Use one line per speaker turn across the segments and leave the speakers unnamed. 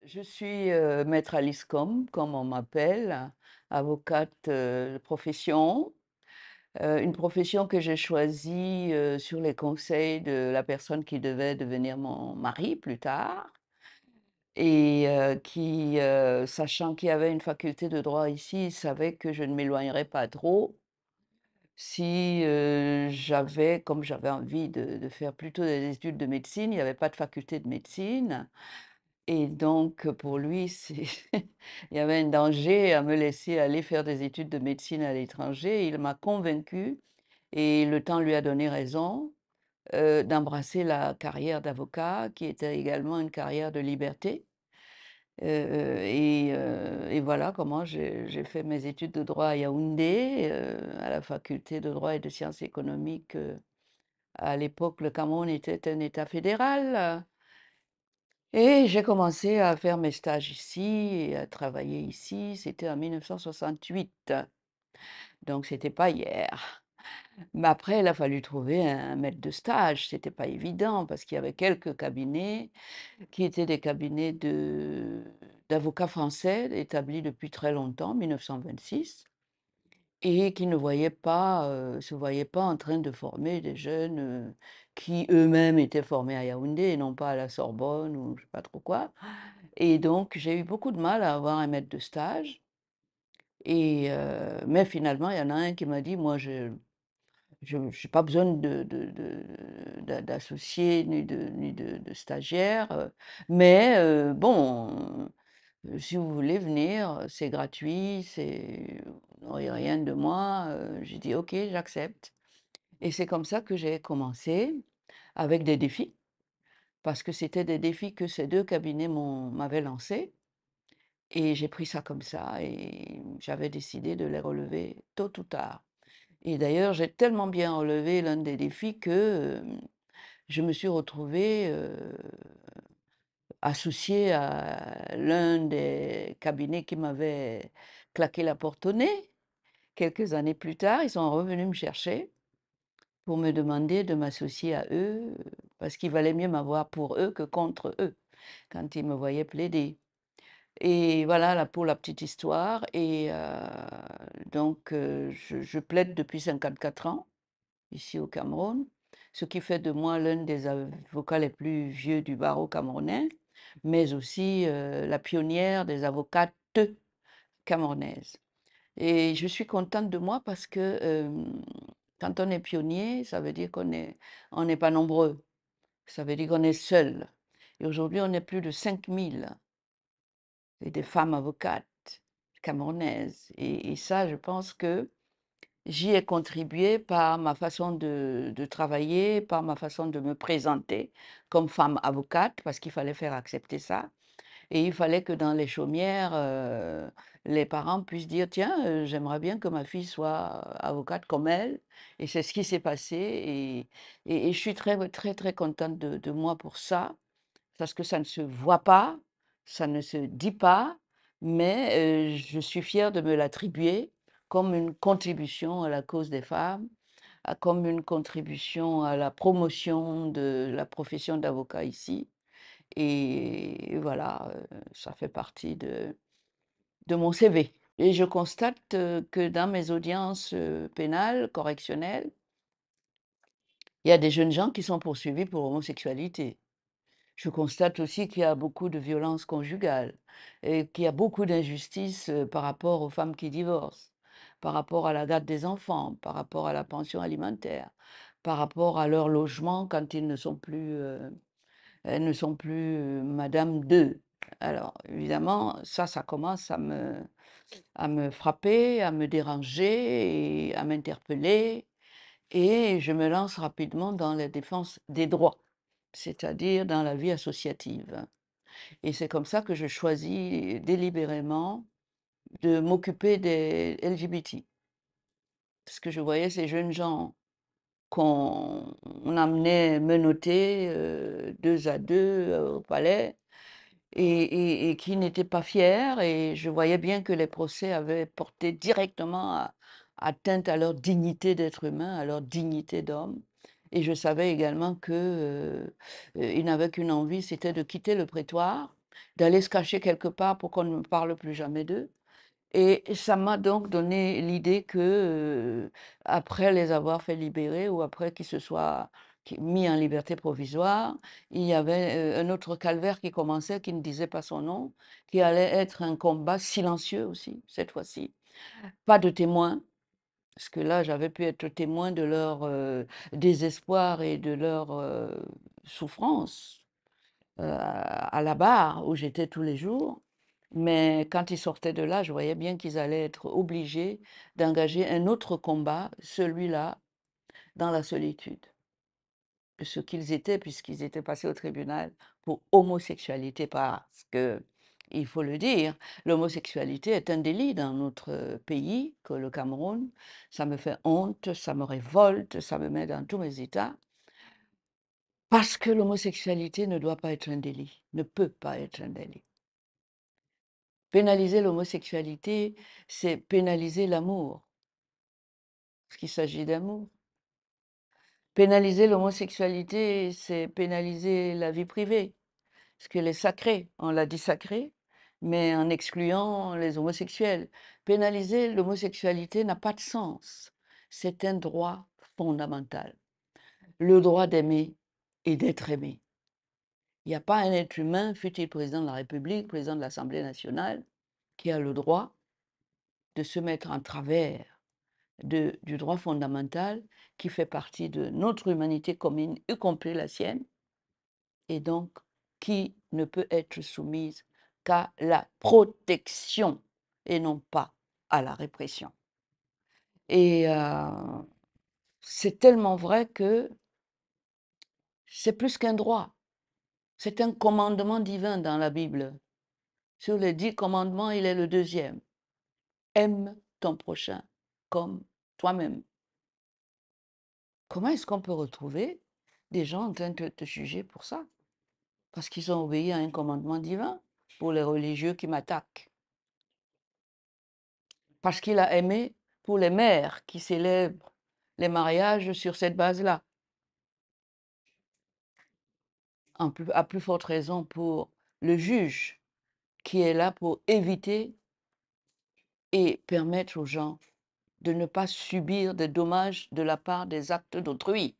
Je suis maître Alice comme on m'appelle, avocate de profession. Une profession que j'ai choisie sur les conseils de la personne qui devait devenir mon mari plus tard et qui, sachant qu'il y avait une faculté de droit ici, savait que je ne m'éloignerais pas trop si comme j'avais envie de faire plutôt des études de médecine. Il n'y avait pas de faculté de médecine. Et donc, pour lui, il y avait un danger à me laisser aller faire des études de médecine à l'étranger. Il m'a convaincue, et le temps lui a donné raison, d'embrasser la carrière d'avocat, qui était également une carrière de liberté. Et voilà comment j'ai fait mes études de droit à Yaoundé, à la faculté de droit et de sciences économiques. À l'époque, le Cameroun était un État fédéral. Et j'ai commencé à faire mes stages ici et à travailler ici. C'était en 1968, donc c'était pas hier. Mais après, il a fallu trouver un maître de stage. C'était pas évident parce qu'il y avait quelques cabinets qui étaient des cabinets d'avocats français établis depuis très longtemps, 1926, et qui ne se voyaient pas en train de former des jeunes qui eux-mêmes étaient formés à Yaoundé et non pas à la Sorbonne ou je sais pas trop quoi. Et donc, j'ai eu beaucoup de mal à avoir un maître de stage. Mais finalement, il y en a un qui m'a dit: «Moi, je j'ai pas besoin d'associé ni de stagiaire, mais bon, si vous voulez venir, c'est gratuit, vous n'aurez rien de moi». J'ai dit: «OK, j'accepte», et c'est comme ça que j'ai commencé avec des défis, parce que c'était des défis que ces 2 cabinets m'avaient lancés. Et j'ai pris ça comme ça et j'avais décidé de les relever tôt ou tard. Et d'ailleurs, j'ai tellement bien relevé l'un des défis que, je me suis retrouvée, associée à l'un des cabinets qui m'avait claqué la porte au nez. Quelques années plus tard, ils sont revenus me chercher pour me demander de m'associer à eux, parce qu'il valait mieux m'avoir pour eux que contre eux, quand ils me voyaient plaider. Et voilà là pour la petite histoire. Donc je plaide depuis 54 ans ici au Cameroun, ce qui fait de moi l'un des avocats les plus vieux du barreau camerounais, mais aussi la pionnière des avocates camerounaises. Et je suis contente de moi parce que quand on est pionnier, ça veut dire on n'est pas nombreux, ça veut dire qu'on est seul. Et aujourd'hui, on est plus de 5000 et des femmes avocates camerounaises. Et ça, je pense que j'y ai contribué par ma façon de travailler, par ma façon de me présenter comme femme avocate, parce qu'il fallait faire accepter ça. Et il fallait que dans les chaumières, les parents puissent dire, tiens, j'aimerais bien que ma fille soit avocate comme elle. Et c'est ce qui s'est passé. Et je suis très, très, très contente de moi pour ça, parce que ça ne se voit pas, ça ne se dit pas, mais je suis fière de me l'attribuer comme une contribution à la cause des femmes, comme une contribution à la promotion de la profession d'avocat ici. Et voilà, ça fait partie de mon CV. Et je constate que dans mes audiences pénales, correctionnelles, il y a des jeunes gens qui sont poursuivis pour homosexualité. Je constate aussi qu'il y a beaucoup de violences conjugales et qu'il y a beaucoup d'injustices par rapport aux femmes qui divorcent, par rapport à la garde des enfants, par rapport à la pension alimentaire, par rapport à leur logement quand elles ne sont plus madame d'eux. Alors évidemment, ça commence à me frapper, à me déranger et à m'interpeller, et je me lance rapidement dans la défense des droits, c'est-à-dire dans la vie associative. Et c'est comme ça que je choisis délibérément de m'occuper des LGBT. Parce que je voyais ces jeunes gens qu'on amenait menottés 2 à 2 au palais, et qui n'étaient pas fiers, et je voyais bien que les procès avaient porté directement atteinte à leur dignité d'être humain, à leur dignité d'homme. Et je savais également que, ils n'avaient qu'une envie, c'était de quitter le prétoire d'aller se cacher quelque part pour qu'on ne me parle plus jamais d'eux. Et ça m'a donc donné l'idée que, après les avoir fait libérer ou après qu'ils se soient mis en liberté provisoire, il y avait, un autre calvaire qui commençait, qui ne disait pas son nom, qui allait être un combat silencieux aussi, cette fois-ci. Pas de témoins, parce que là, j'avais pu être témoin de leur, désespoir et de leur, souffrance, à la barre où j'étais tous les jours. Mais quand ils sortaient de là, je voyais bien qu'ils allaient être obligés d'engager un autre combat, celui-là, dans la solitude. Ce qu'ils étaient, puisqu'ils étaient passés au tribunal pour homosexualité, parce que, il faut le dire, l'homosexualité est un délit dans notre pays, que le Cameroun. Ça me fait honte, ça me révolte, ça me met dans tous mes états. Parce que l'homosexualité ne doit pas être un délit, ne peut pas être un délit. Pénaliser l'homosexualité, c'est pénaliser l'amour, parce qu'il s'agit d'amour. Pénaliser l'homosexualité, c'est pénaliser la vie privée, parce qu'elle est sacrée, on l'a dit sacrée, mais en excluant les homosexuels. Pénaliser l'homosexualité n'a pas de sens. C'est un droit fondamental, le droit d'aimer et d'être aimé. Il n'y a pas un être humain, fût-il président de la République, président de l'Assemblée nationale, qui a le droit de se mettre en travers du droit fondamental qui fait partie de notre humanité commune, y compris la sienne, et donc qui ne peut être soumise qu'à la protection et non pas à la répression. Et c'est tellement vrai que c'est plus qu'un droit, c'est un commandement divin dans la Bible. Sur les 10 commandements, il est le deuxième. Aime ton prochain comme toi-même. Comment est-ce qu'on peut retrouver des gens en train de te juger pour ça? Parce qu'ils ont obéi à un commandement divin pour les religieux qui m'attaquent. Parce qu'il a aimé pour les mères qui célèbrent les mariages sur cette base-là. À plus forte raison pour le juge qui est là pour éviter et permettre aux gens de ne pas subir des dommages de la part des actes d'autrui.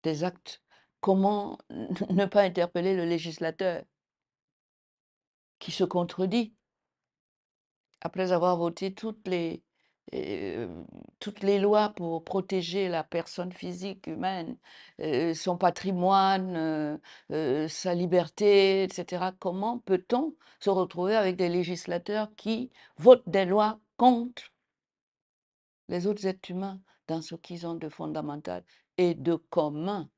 Des actes, comment ne pas interpeller le législateur qui se contredit après avoir voté euh, toutes les lois pour protéger la personne physique humaine, son patrimoine, sa liberté, etc. Comment peut-on se retrouver avec des législateurs qui votent des lois contre les autres êtres humains dans ce qu'ils ont de fondamental et de commun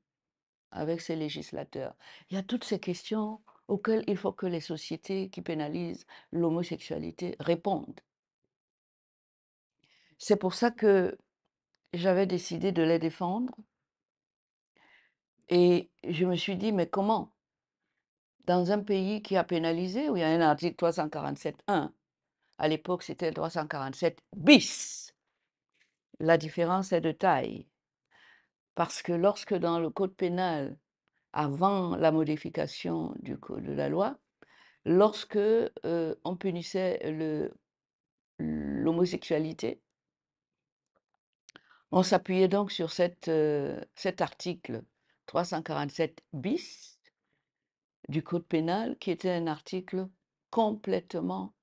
avec ces législateurs? Il y a toutes ces questions auxquelles il faut que les sociétés qui pénalisent l'homosexualité répondent. C'est pour ça que j'avais décidé de les défendre et je me suis dit: «Mais comment? Dans un pays qui a pénalisé, où il y a un article 347-1, à l'époque c'était le 347 bis, la différence est de taille». Parce que lorsque dans le code pénal, avant la modification du code de la loi, lorsque, on punissait l'homosexualité, on s'appuyait donc sur cet article 347 bis du code pénal, qui était un article complètement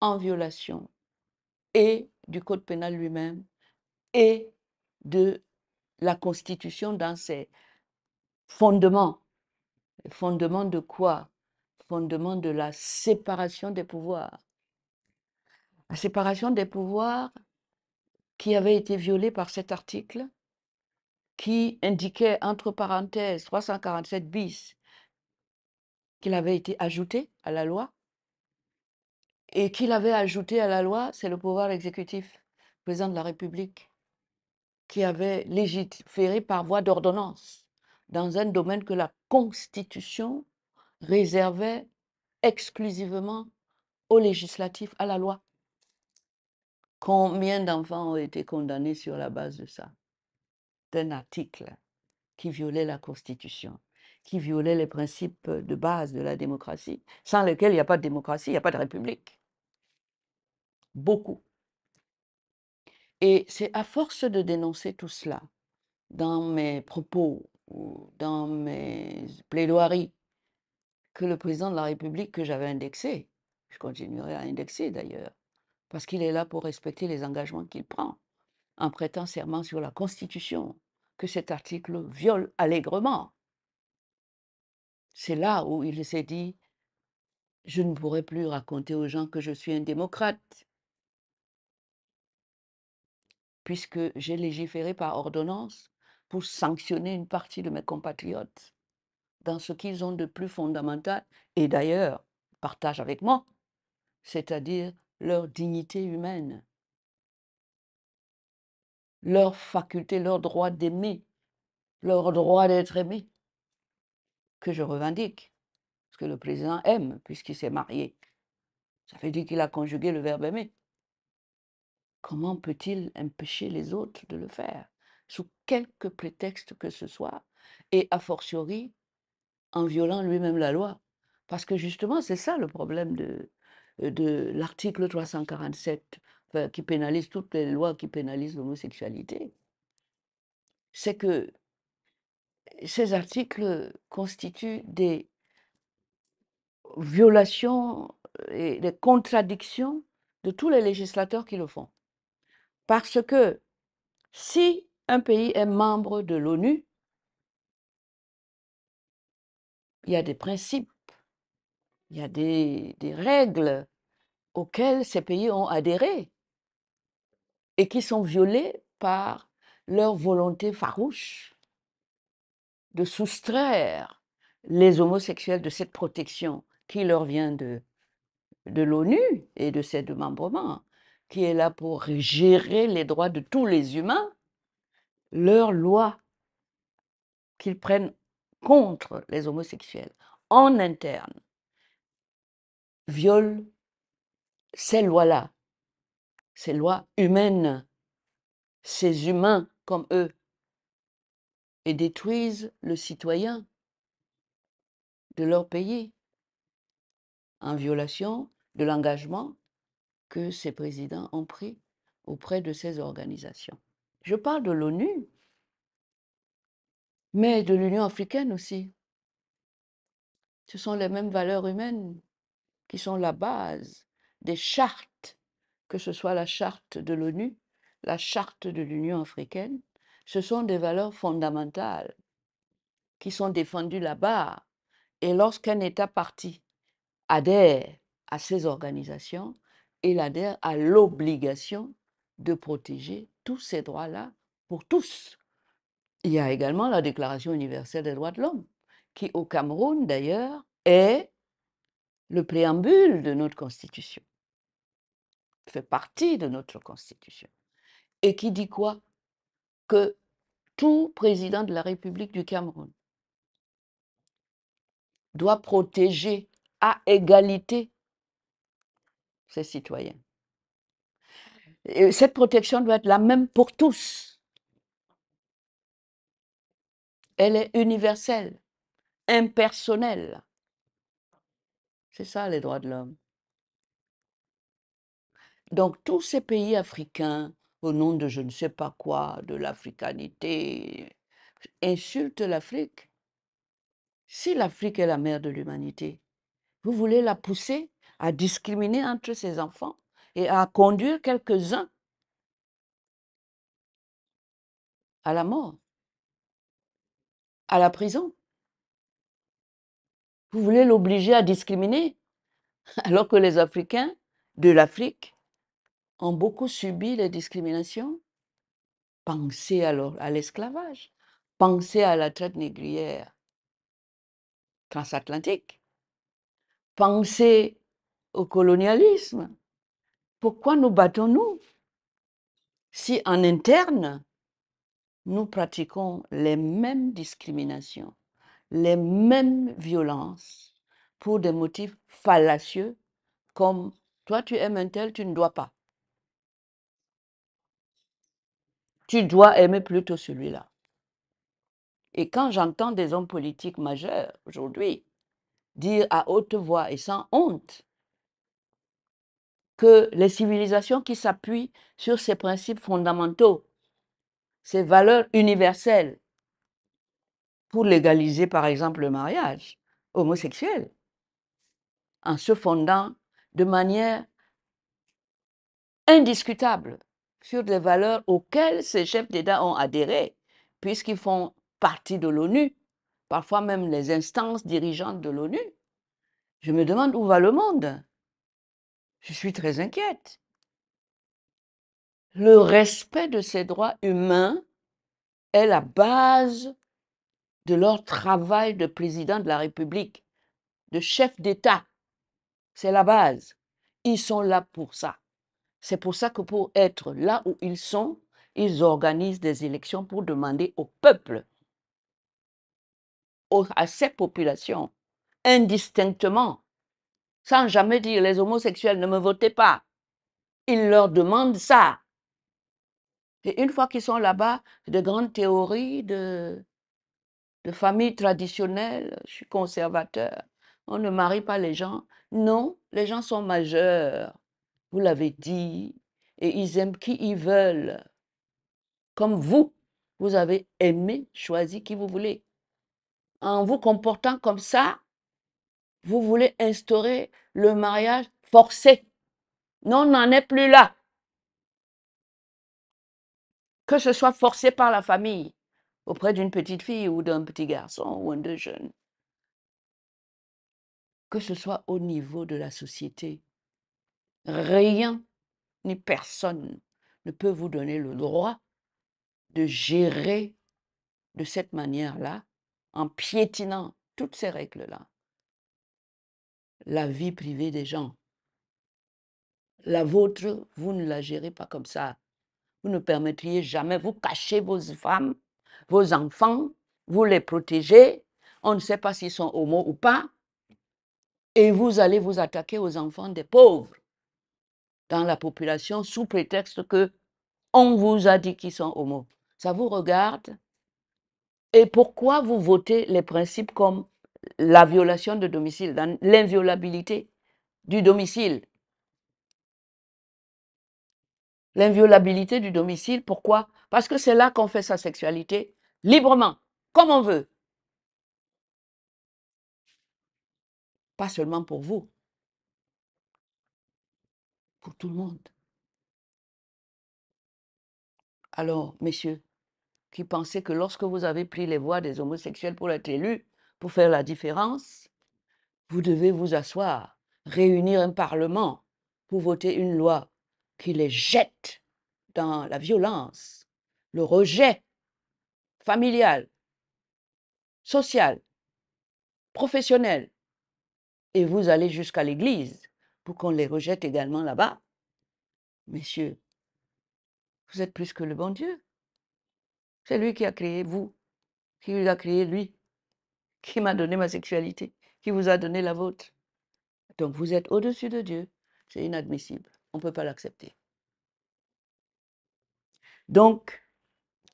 en violation et du code pénal lui-même et de la Constitution dans ses fondements. Fondements de quoi? Fondements de la séparation des pouvoirs. La séparation des pouvoirs qui avait été violée par cet article, qui indiquait entre parenthèses 347 bis qu'il avait été ajouté à la loi. Et qu'il avait ajouté à la loi, c'est le pouvoir exécutif, le président de la République, qui avait légiféré par voie d'ordonnance dans un domaine que la Constitution réservait exclusivement au législatif, à la loi. Combien d'enfants ont été condamnés sur la base de ça? D'un article qui violait la Constitution, qui violaient les principes de base de la démocratie, sans lesquels il n'y a pas de démocratie, il n'y a pas de république. Beaucoup. Et c'est à force de dénoncer tout cela dans mes propos ou dans mes plaidoiries que le président de la République que j'avais indexé, je continuerai à indexer d'ailleurs, parce qu'il est là pour respecter les engagements qu'il prend, en prêtant serment sur la Constitution, que cet article viole allègrement. C'est là où il s'est dit, je ne pourrai plus raconter aux gens que je suis un démocrate, puisque j'ai légiféré par ordonnance pour sanctionner une partie de mes compatriotes dans ce qu'ils ont de plus fondamental, et d'ailleurs partagent avec moi, c'est-à-dire leur dignité humaine, leur faculté, leur droit d'aimer, leur droit d'être aimé, que je revendique, parce que le président aime, puisqu'il s'est marié. Ça veut dire qu'il a conjugué le verbe aimer. Comment peut-il empêcher les autres de le faire, sous quelque prétexte que ce soit, et a fortiori en violant lui-même la loi? Parce que justement, c'est ça le problème de l'article 347, qui pénalise toutes les lois qui pénalisent l'homosexualité. C'est que ces articles constituent des violations et des contradictions de tous les législateurs qui le font. Parce que si un pays est membre de l'ONU, il y a des principes, il y a des règles auxquelles ces pays ont adhéré et qui sont violées par leur volonté farouche de soustraire les homosexuels de cette protection qui leur vient de l'ONU et de ses démembrements, qui est là pour gérer les droits de tous les humains. Leurs lois qu'ils prennent contre les homosexuels en interne violent ces lois-là, ces lois humaines, ces humains comme eux, et détruisent le citoyen de leur pays en violation de l'engagement que ces présidents ont pris auprès de ces organisations. Je parle de l'ONU, mais de l'Union africaine aussi. Ce sont les mêmes valeurs humaines qui sont la base des chartes, que ce soit la charte de l'ONU, la charte de l'Union africaine. Ce sont des valeurs fondamentales qui sont défendues là-bas. Et lorsqu'un État parti adhère à ces organisations, il adhère à l'obligation de protéger tous ces droits-là pour tous. Il y a également la Déclaration universelle des droits de l'homme, qui au Cameroun d'ailleurs est le préambule de notre Constitution, fait partie de notre Constitution, et qui dit quoi? Que tout président de la République du Cameroun doit protéger à égalité ses citoyens. Et cette protection doit être la même pour tous. Elle est universelle, impersonnelle. C'est ça les droits de l'homme. Donc tous ces pays africains, au nom de je ne sais pas quoi, de l'africanité, insultent l'Afrique. Si l'Afrique est la mère de l'humanité, vous voulez la pousser à discriminer entre ses enfants et à conduire quelques-uns à la mort, à la prison. Vous voulez l'obliger à discriminer alors que les Africains de l'Afrique ont beaucoup subi les discriminations. Pensez alors à l'esclavage, pensez à la traite négrière transatlantique, pensez au colonialisme. Pourquoi nous battons-nous si en interne, nous pratiquons les mêmes discriminations, les mêmes violences pour des motifs fallacieux comme toi tu aimes un tel, tu ne dois pas. Tu dois aimer plutôt celui-là. Et quand j'entends des hommes politiques majeurs aujourd'hui dire à haute voix et sans honte que les civilisations qui s'appuient sur ces principes fondamentaux, ces valeurs universelles, pour légaliser par exemple le mariage homosexuel, en se fondant de manière indiscutable sur des valeurs auxquelles ces chefs d'État ont adhéré, puisqu'ils font partie de l'ONU, parfois même les instances dirigeantes de l'ONU. Je me demande où va le monde. Je suis très inquiète. Le respect de ces droits humains est la base de leur travail de président de la République, de chef d'État. C'est la base. Ils sont là pour ça. C'est pour ça que pour être là où ils organisent des élections pour demander au peuple, à ces populations, indistinctement, sans jamais dire les homosexuels ne me votez pas. Ils leur demandent ça. Et une fois qu'ils sont là-bas, de grandes théories de famille traditionnelle, je suis conservateur, on ne marie pas les gens. Non, les gens sont majeurs, vous l'avez dit, et ils aiment qui ils veulent. Comme vous avez aimé, choisi qui vous voulez. En vous comportant comme ça, vous voulez instaurer le mariage forcé. Non, on n'en est plus là. Que ce soit forcé par la famille, auprès d'une petite fille ou d'un petit garçon ou de jeune. Que ce soit au niveau de la société. Rien ni personne ne peut vous donner le droit de gérer de cette manière-là, en piétinant toutes ces règles-là, la vie privée des gens. La vôtre, vous ne la gérez pas comme ça. Vous ne permettriez jamais, vous cachez vos femmes, vos enfants, vous les protégez, on ne sait pas s'ils sont homo ou pas, et vous allez vous attaquer aux enfants des pauvres dans la population sous prétexte que on vous a dit qu'ils sont homo. Ça vous regarde? Et pourquoi vous votez les principes comme la violation de domicile, dans l'inviolabilité du domicile? L'inviolabilité du domicile, pourquoi? Parce que c'est là qu'on fait sa sexualité librement, comme on veut. Pas seulement pour vous, pour tout le monde. Alors, messieurs, qui pensez que lorsque vous avez pris les voix des homosexuels pour être élus, pour faire la différence, vous devez vous asseoir, réunir un parlement pour voter une loi qui les jette dans la violence, le rejet familial, social, professionnel, et vous allez jusqu'à l'église pour qu'on les rejette également là-bas. Messieurs, vous êtes plus que le bon Dieu. C'est lui qui a créé vous, qui vous a créé lui, qui m'a donné ma sexualité, qui vous a donné la vôtre. Donc vous êtes au-dessus de Dieu. C'est inadmissible. On ne peut pas l'accepter. Donc,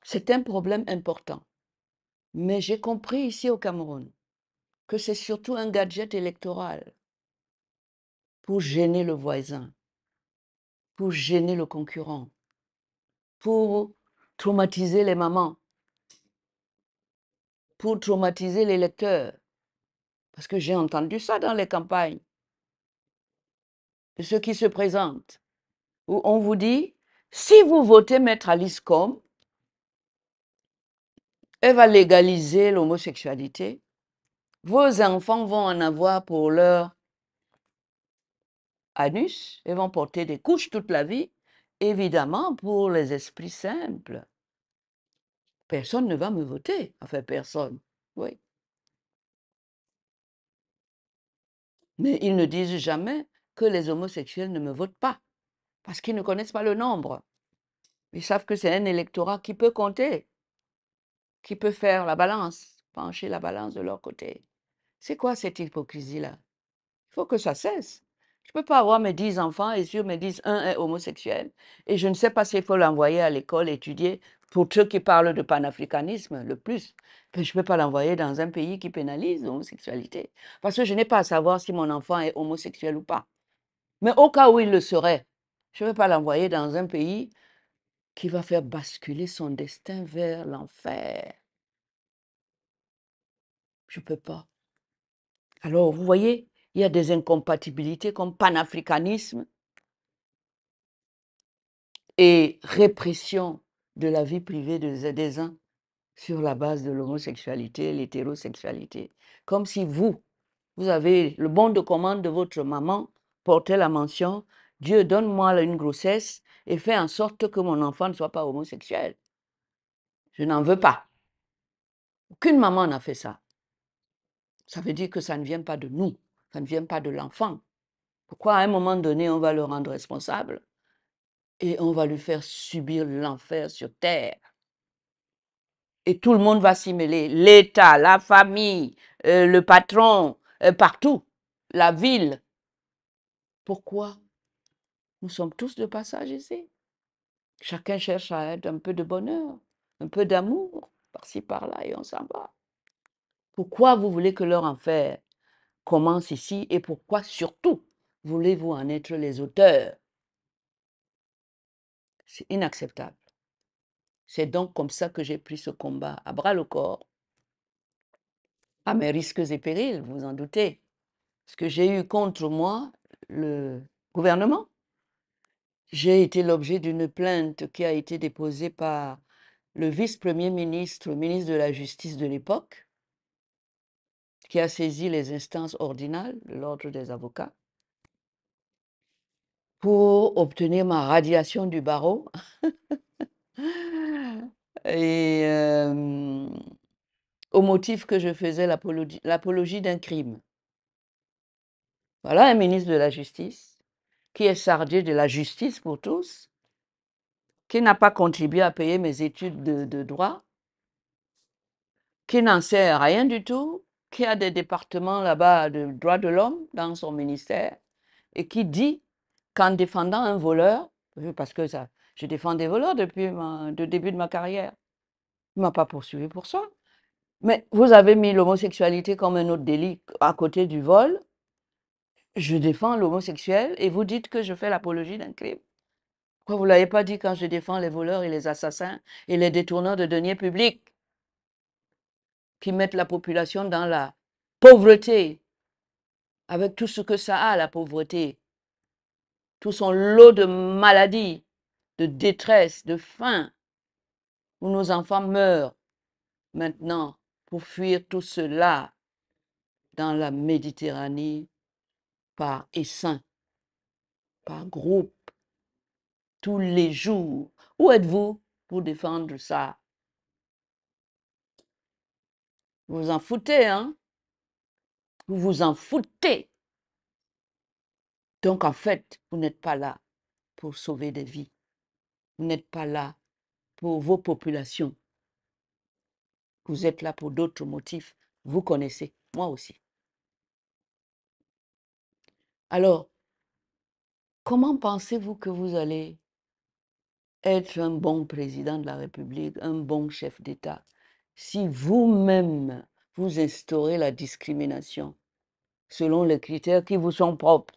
c'est un problème important. Mais j'ai compris ici au Cameroun que c'est surtout un gadget électoral pour gêner le voisin, pour gêner le concurrent, pour traumatiser les mamans, pour traumatiser les lecteurs. Parce que j'ai entendu ça dans les campagnes de ceux qui se présentent, où on vous dit, si vous votez Maître Alice Combes, elle va légaliser l'homosexualité, vos enfants vont en avoir pour leur anus, ils vont porter des couches toute la vie. Évidemment, pour les esprits simples, personne ne va me voter. Enfin, personne, oui. Mais ils ne disent jamais que les homosexuels ne me votent pas, parce qu'ils ne connaissent pas le nombre. Ils savent que c'est un électorat qui peut compter, qui peut faire la balance, pencher la balance de leur côté. C'est quoi cette hypocrisie-là? Il faut que ça cesse. Je ne peux pas avoir mes 10 enfants et sur mes 10, un est homosexuel. Et je ne sais pas s'il faut l'envoyer à l'école étudier, pour ceux qui parlent de panafricanisme le plus. Mais je ne peux pas l'envoyer dans un pays qui pénalise l'homosexualité. Parce que je n'ai pas à savoir si mon enfant est homosexuel ou pas. Mais au cas où il le serait, je ne vais pas l'envoyer dans un pays qui va faire basculer son destin vers l'enfer. Je ne peux pas. Alors, vous voyez, il y a des incompatibilités comme panafricanisme et répression de la vie privée des uns sur la base de l'homosexualité, l'hétérosexualité. Comme si vous avez le bon de commande de votre maman, portait la mention « Dieu, donne-moi une grossesse et fais en sorte que mon enfant ne soit pas homosexuel. » Je n'en veux pas. Aucune maman n'a fait ça. Ça veut dire que ça ne vient pas de nous, ça ne vient pas de l'enfant. Pourquoi à un moment donné, on va le rendre responsable et on va lui faire subir l'enfer sur terre? Et tout le monde va s'y mêler. L'État, la famille, le patron, partout, la ville. Pourquoi? Nous sommes tous de passage ici. Chacun cherche à être un peu de bonheur, un peu d'amour, par-ci, par-là, et on s'en va. Pourquoi vous voulez que leur enfer commence ici et pourquoi surtout voulez-vous en être les auteurs? C'est inacceptable. C'est donc comme ça que j'ai pris ce combat à bras le corps, à mes risques et périls, vous en doutez. Parce que j'ai eu contre moi le gouvernement. J'ai été l'objet d'une plainte qui a été déposée par le vice-premier ministre, ministre de la Justice de l'époque, qui a saisi les instances ordinales de l'ordre des avocats pour obtenir ma radiation du barreau et au motif que je faisais l'apologie d'un crime. Voilà un ministre de la Justice qui est chargé de la justice pour tous, qui n'a pas contribué à payer mes études de droit, qui n'en sait rien du tout, qui a des départements là-bas de droits de l'homme dans son ministère et qui dit qu'en défendant un voleur, parce que ça, je défends des voleurs depuis le début de ma carrière, il ne m'a pas poursuivi pour ça. Mais vous avez mis l'homosexualité comme un autre délit à côté du vol. Je défends l'homosexuel et vous dites que je fais l'apologie d'un crime. Pourquoi vous ne l'avez pas dit quand je défends les voleurs et les assassins et les détourneurs de deniers publics qui mettent la population dans la pauvreté, avec tout ce que ça a, la pauvreté, tout son lot de maladies, de détresse, de faim, où nos enfants meurent maintenant pour fuir tout cela dans la Méditerranée par essaim, par groupe, tous les jours. Où êtes-vous pour défendre ça? Vous vous en foutez, hein? Vous vous en foutez. Donc, en fait, vous n'êtes pas là pour sauver des vies. Vous n'êtes pas là pour vos populations. Vous êtes là pour d'autres motifs. Vous connaissez, moi aussi. Alors, comment pensez-vous que vous allez être un bon président de la République, un bon chef d'État, si vous-même vous instaurez la discrimination selon les critères qui vous sont propres,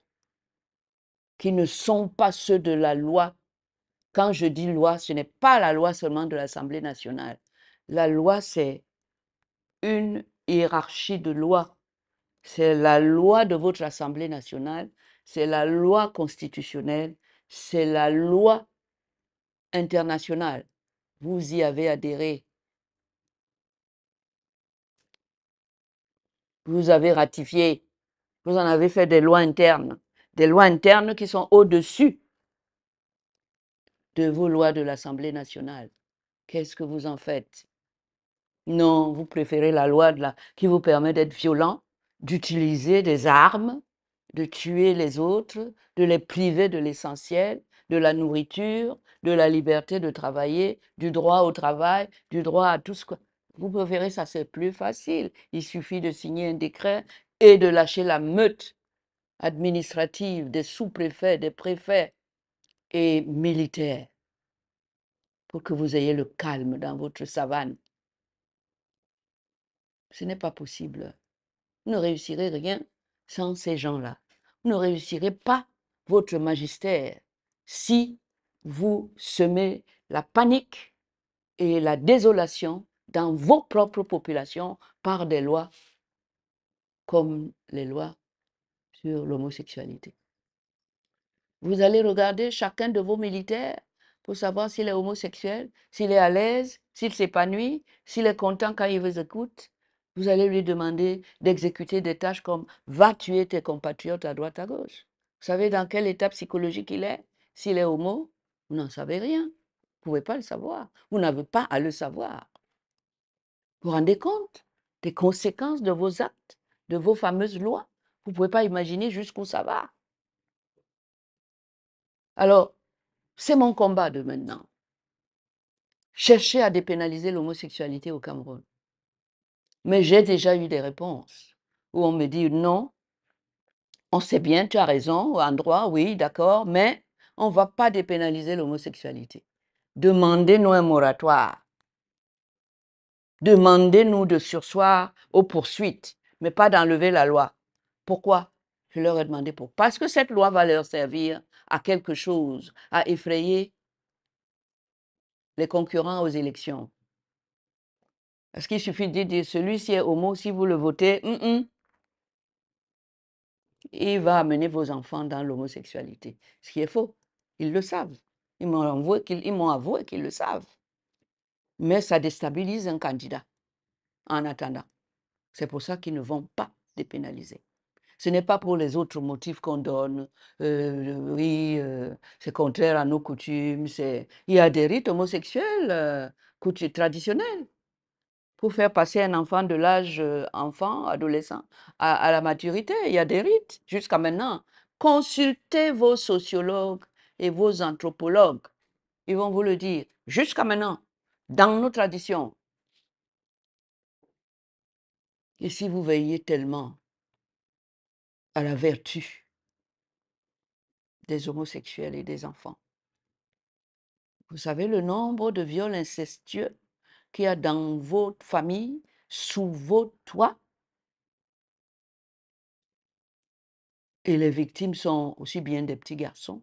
qui ne sont pas ceux de la loi? Quand je dis loi, ce n'est pas la loi seulement de l'Assemblée nationale. La loi, c'est une hiérarchie de lois. C'est la loi de votre Assemblée nationale, c'est la loi constitutionnelle, c'est la loi internationale. Vous y avez adhéré. Vous avez ratifié. Vous en avez fait des lois internes. Des lois internes qui sont au-dessus de vos lois de l'Assemblée nationale. Qu'est-ce que vous en faites? Non, vous préférez la loi qui vous permet d'être violent, d'utiliser des armes, de tuer les autres, de les priver de l'essentiel, de la nourriture, de la liberté de travailler, du droit au travail, du droit à tout ce que... Vous préférez ça, c'est plus facile. Il suffit de signer un décret et de lâcher la meute administratives, des sous-préfets, des préfets et militaires pour que vous ayez le calme dans votre savane. Ce n'est pas possible. Vous ne réussirez rien sans ces gens-là. Vous ne réussirez pas votre magistère si vous semez la panique et la désolation dans vos propres populations par des lois comme les lois sur l'homosexualité. Vous allez regarder chacun de vos militaires pour savoir s'il est homosexuel, s'il est à l'aise, s'il s'épanouit, s'il est content quand il vous écoute. Vous allez lui demander d'exécuter des tâches comme va tuer tes compatriotes à droite à gauche. Vous savez dans quel état psychologique il est? S'il est homo, vous n'en savez rien. Vous ne pouvez pas le savoir. Vous n'avez pas à le savoir. Vous vous rendez compte des conséquences de vos actes, de vos fameuses lois? Vous ne pouvez pas imaginer jusqu'où ça va. Alors, c'est mon combat de maintenant. Chercher à dépénaliser l'homosexualité au Cameroun. Mais j'ai déjà eu des réponses où on me dit non, on sait bien, tu as raison, en droit, oui, d'accord, mais on ne va pas dépénaliser l'homosexualité. Demandez-nous un moratoire. Demandez-nous de surseoir aux poursuites, mais pas d'enlever la loi. Pourquoi? Je leur ai demandé pourquoi. Parce que cette loi va leur servir à quelque chose, à effrayer les concurrents aux élections. Est-ce qu'il suffit de dire celui-ci est homo, si vous le votez, il va amener vos enfants dans l'homosexualité. Ce qui est faux. Ils le savent. Ils m'ont avoué qu'ils le savent. Mais ça déstabilise un candidat en attendant. C'est pour ça qu'ils ne vont pas dépénaliser. Ce n'est pas pour les autres motifs qu'on donne. Oui, c'est contraire à nos coutumes. Il y a des rites homosexuels traditionnels. Pour faire passer un enfant de l'âge enfant, adolescent, à la maturité, il y a des rites jusqu'à maintenant. Consultez vos sociologues et vos anthropologues. Ils vont vous le dire. Jusqu'à maintenant, dans nos traditions. Et si vous veillez tellement à la vertu des homosexuels et des enfants, vous savez le nombre de viols incestueux qu'il y a dans votre famille, sous vos toits? Et les victimes sont aussi bien des petits garçons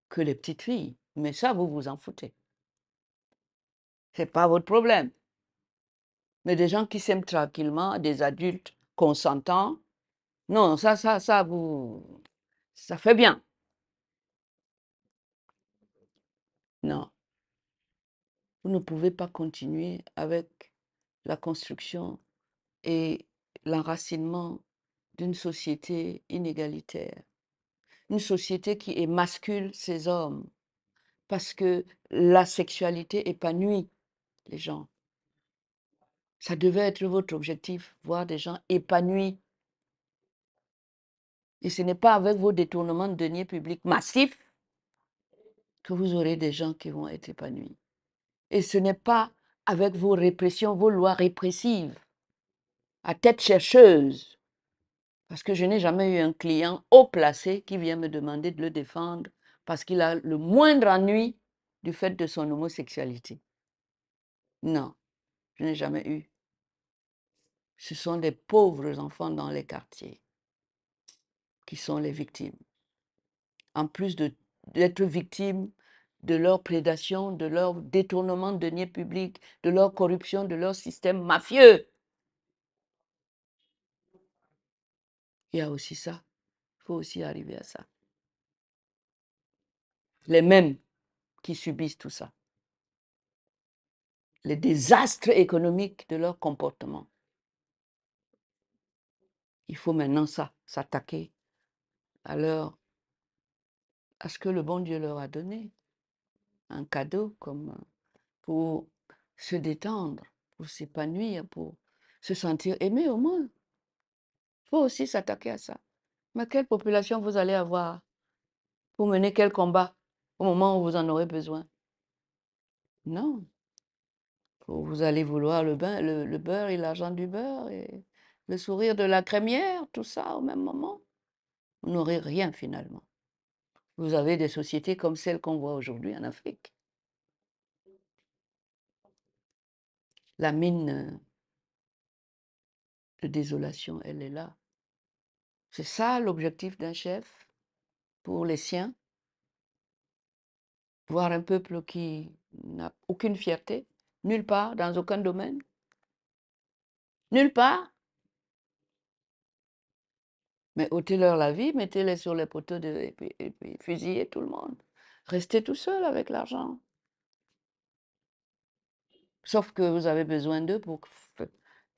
que les petites filles. Mais ça, vous vous en foutez. Ce n'est pas votre problème. Mais des gens qui s'aiment tranquillement, des adultes consentants, non, ça fait bien. Non, vous ne pouvez pas continuer avec la construction et l'enracinement d'une société inégalitaire, une société qui émascule ces hommes, parce que la sexualité épanouit les gens. Ça devait être votre objectif, voir des gens épanouis. Et ce n'est pas avec vos détournements de deniers publics massifs que vous aurez des gens qui vont être épanouis. Et ce n'est pas avec vos répressions, vos lois répressives, à tête chercheuse. Parce que je n'ai jamais eu un client haut placé qui vient me demander de le défendre parce qu'il a le moindre ennui du fait de son homosexualité. Non, je n'ai jamais eu. Ce sont des pauvres enfants dans les quartiers qui sont les victimes. En plus d'être victimes de leur prédation, de leur détournement de deniers publics, de leur corruption, de leur système mafieux. Il y a aussi ça. Il faut aussi arriver à ça. Les mêmes qui subissent tout ça. Les désastres économiques de leur comportement. Il faut maintenant s'attaquer à ce que le bon Dieu leur a donné. Un cadeau comme pour se détendre, pour s'épanouir, pour se sentir aimé au moins. Il faut aussi s'attaquer à ça. Mais quelle population vous allez avoir pour mener quel combat au moment où vous en aurez besoin? Non. Vous allez vouloir le beurre et l'argent du beurre et le sourire de la crémière, tout ça au même moment. vous n'aurez rien finalement. Vous avez des sociétés comme celles qu'on voit aujourd'hui en Afrique. La mine de désolation, elle est là. C'est ça l'objectif d'un chef pour les siens. Voir un peuple qui n'a aucune fierté, nulle part, dans aucun domaine. Nulle part. Mais ôtez-leur la vie, mettez-les sur les poteaux et puis fusillez tout le monde. Restez tout seul avec l'argent. Sauf que vous avez besoin d'eux pour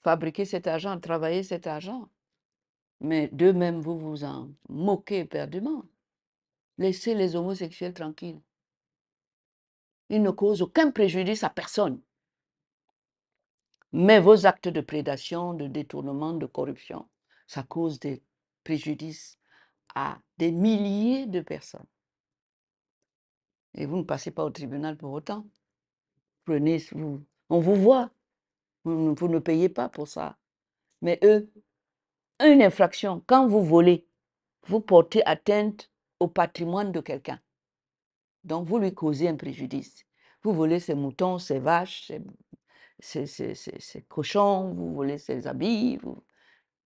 fabriquer cet argent, travailler cet argent. Mais d'eux-mêmes, vous vous en moquez éperdument. Laissez les homosexuels tranquilles. Ils ne causent aucun préjudice à personne. Mais vos actes de prédation, de détournement, de corruption, ça cause des préjudices à des milliers de personnes. Et vous ne passez pas au tribunal pour autant. Prenez, on vous voit. Vous ne payez pas pour ça. Mais eux, une infraction, quand vous volez, vous portez atteinte au patrimoine de quelqu'un. Donc, vous lui causez un préjudice. Vous volez ses moutons, ses vaches, ses cochons, vous volez ses habits,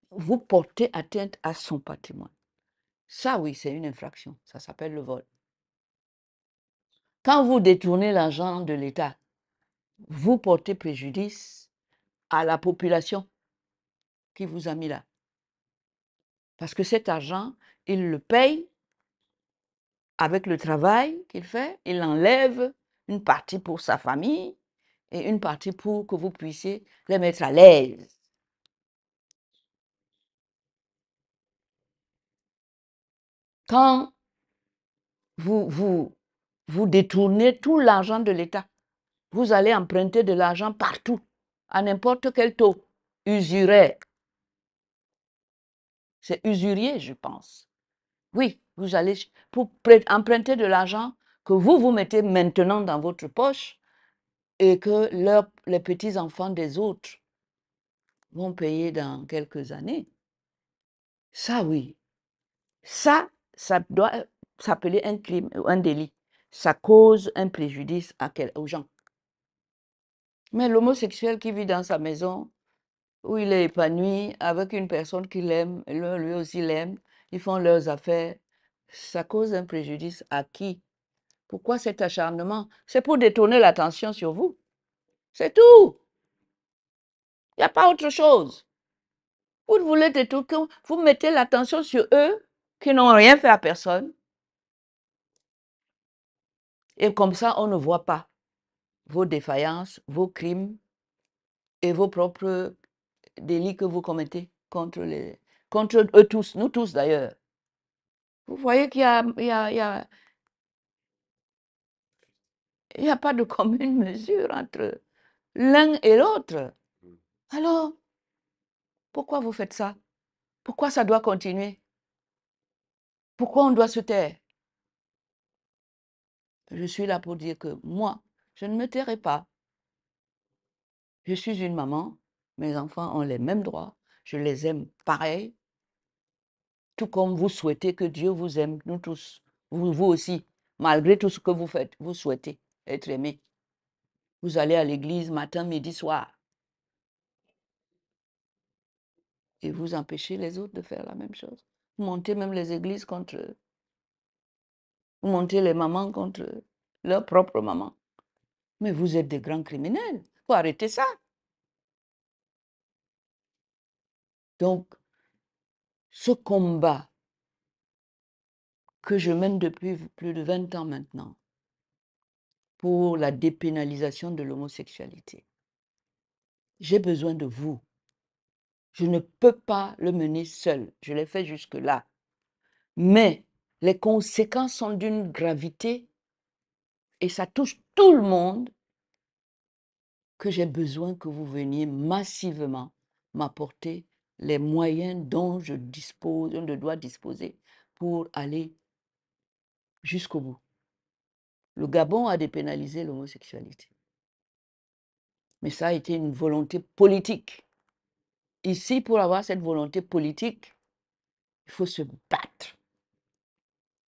vous portez atteinte à son patrimoine. Ça, oui, c'est une infraction. Ça s'appelle le vol. Quand vous détournez l'argent de l'État, vous portez préjudice à la population qui vous a mis là. Parce que cet argent, il le paye avec le travail qu'il fait, il enlève une partie pour sa famille et une partie pour que vous puissiez les mettre à l'aise. Quand vous détournez tout l'argent de l'État, vous allez emprunter de l'argent partout, à n'importe quel taux, usuraire. C'est usurier, je pense. Oui, vous allez pour emprunter de l'argent que vous mettez maintenant dans votre poche et que les petits-enfants des autres vont payer dans quelques années. Ça, oui. Ça doit s'appeler un crime ou un délit. Ça cause un préjudice aux gens. Mais l'homosexuel qui vit dans sa maison, où il est épanoui avec une personne qu'il aime, lui aussi l'aime, ils font leurs affaires, ça cause un préjudice à qui? Pourquoi cet acharnement? C'est pour détourner l'attention sur vous. C'est tout. Il n'y a pas autre chose. Vous voulez détourner, vous mettez l'attention sur eux qui n'ont rien fait à personne. Et comme ça, on ne voit pas vos défaillances, vos crimes et vos propres délits que vous commettez contre eux tous, nous tous d'ailleurs. Vous voyez qu'il n'y a pas de commune mesure entre l'un et l'autre. Alors, pourquoi vous faites ça? Pourquoi ça doit continuer? Pourquoi on doit se taire? Je suis là pour dire que moi, je ne me tairai pas. Je suis une maman, mes enfants ont les mêmes droits, je les aime pareil, tout comme vous souhaitez que Dieu vous aime, nous tous, vous aussi, malgré tout ce que vous faites, vous souhaitez être aimé. Vous allez à l'église matin, midi, soir. Et vous empêchez les autres de faire la même chose. Vous montez même les églises contre eux. Vous montez les mamans contre leur propre maman. Mais vous êtes des grands criminels. Il faut arrêter ça. Donc, ce combat que je mène depuis plus de 20 ans maintenant pour la dépénalisation de l'homosexualité, j'ai besoin de vous. Je ne peux pas le mener seul. Je l'ai fait jusque-là. Mais les conséquences sont d'une gravité et ça touche tout le monde que j'ai besoin que vous veniez massivement m'apporter les moyens dont je dois disposer pour aller jusqu'au bout. Le Gabon a dépénalisé l'homosexualité. Mais ça a été une volonté politique. Ici, pour avoir cette volonté politique, il faut se battre.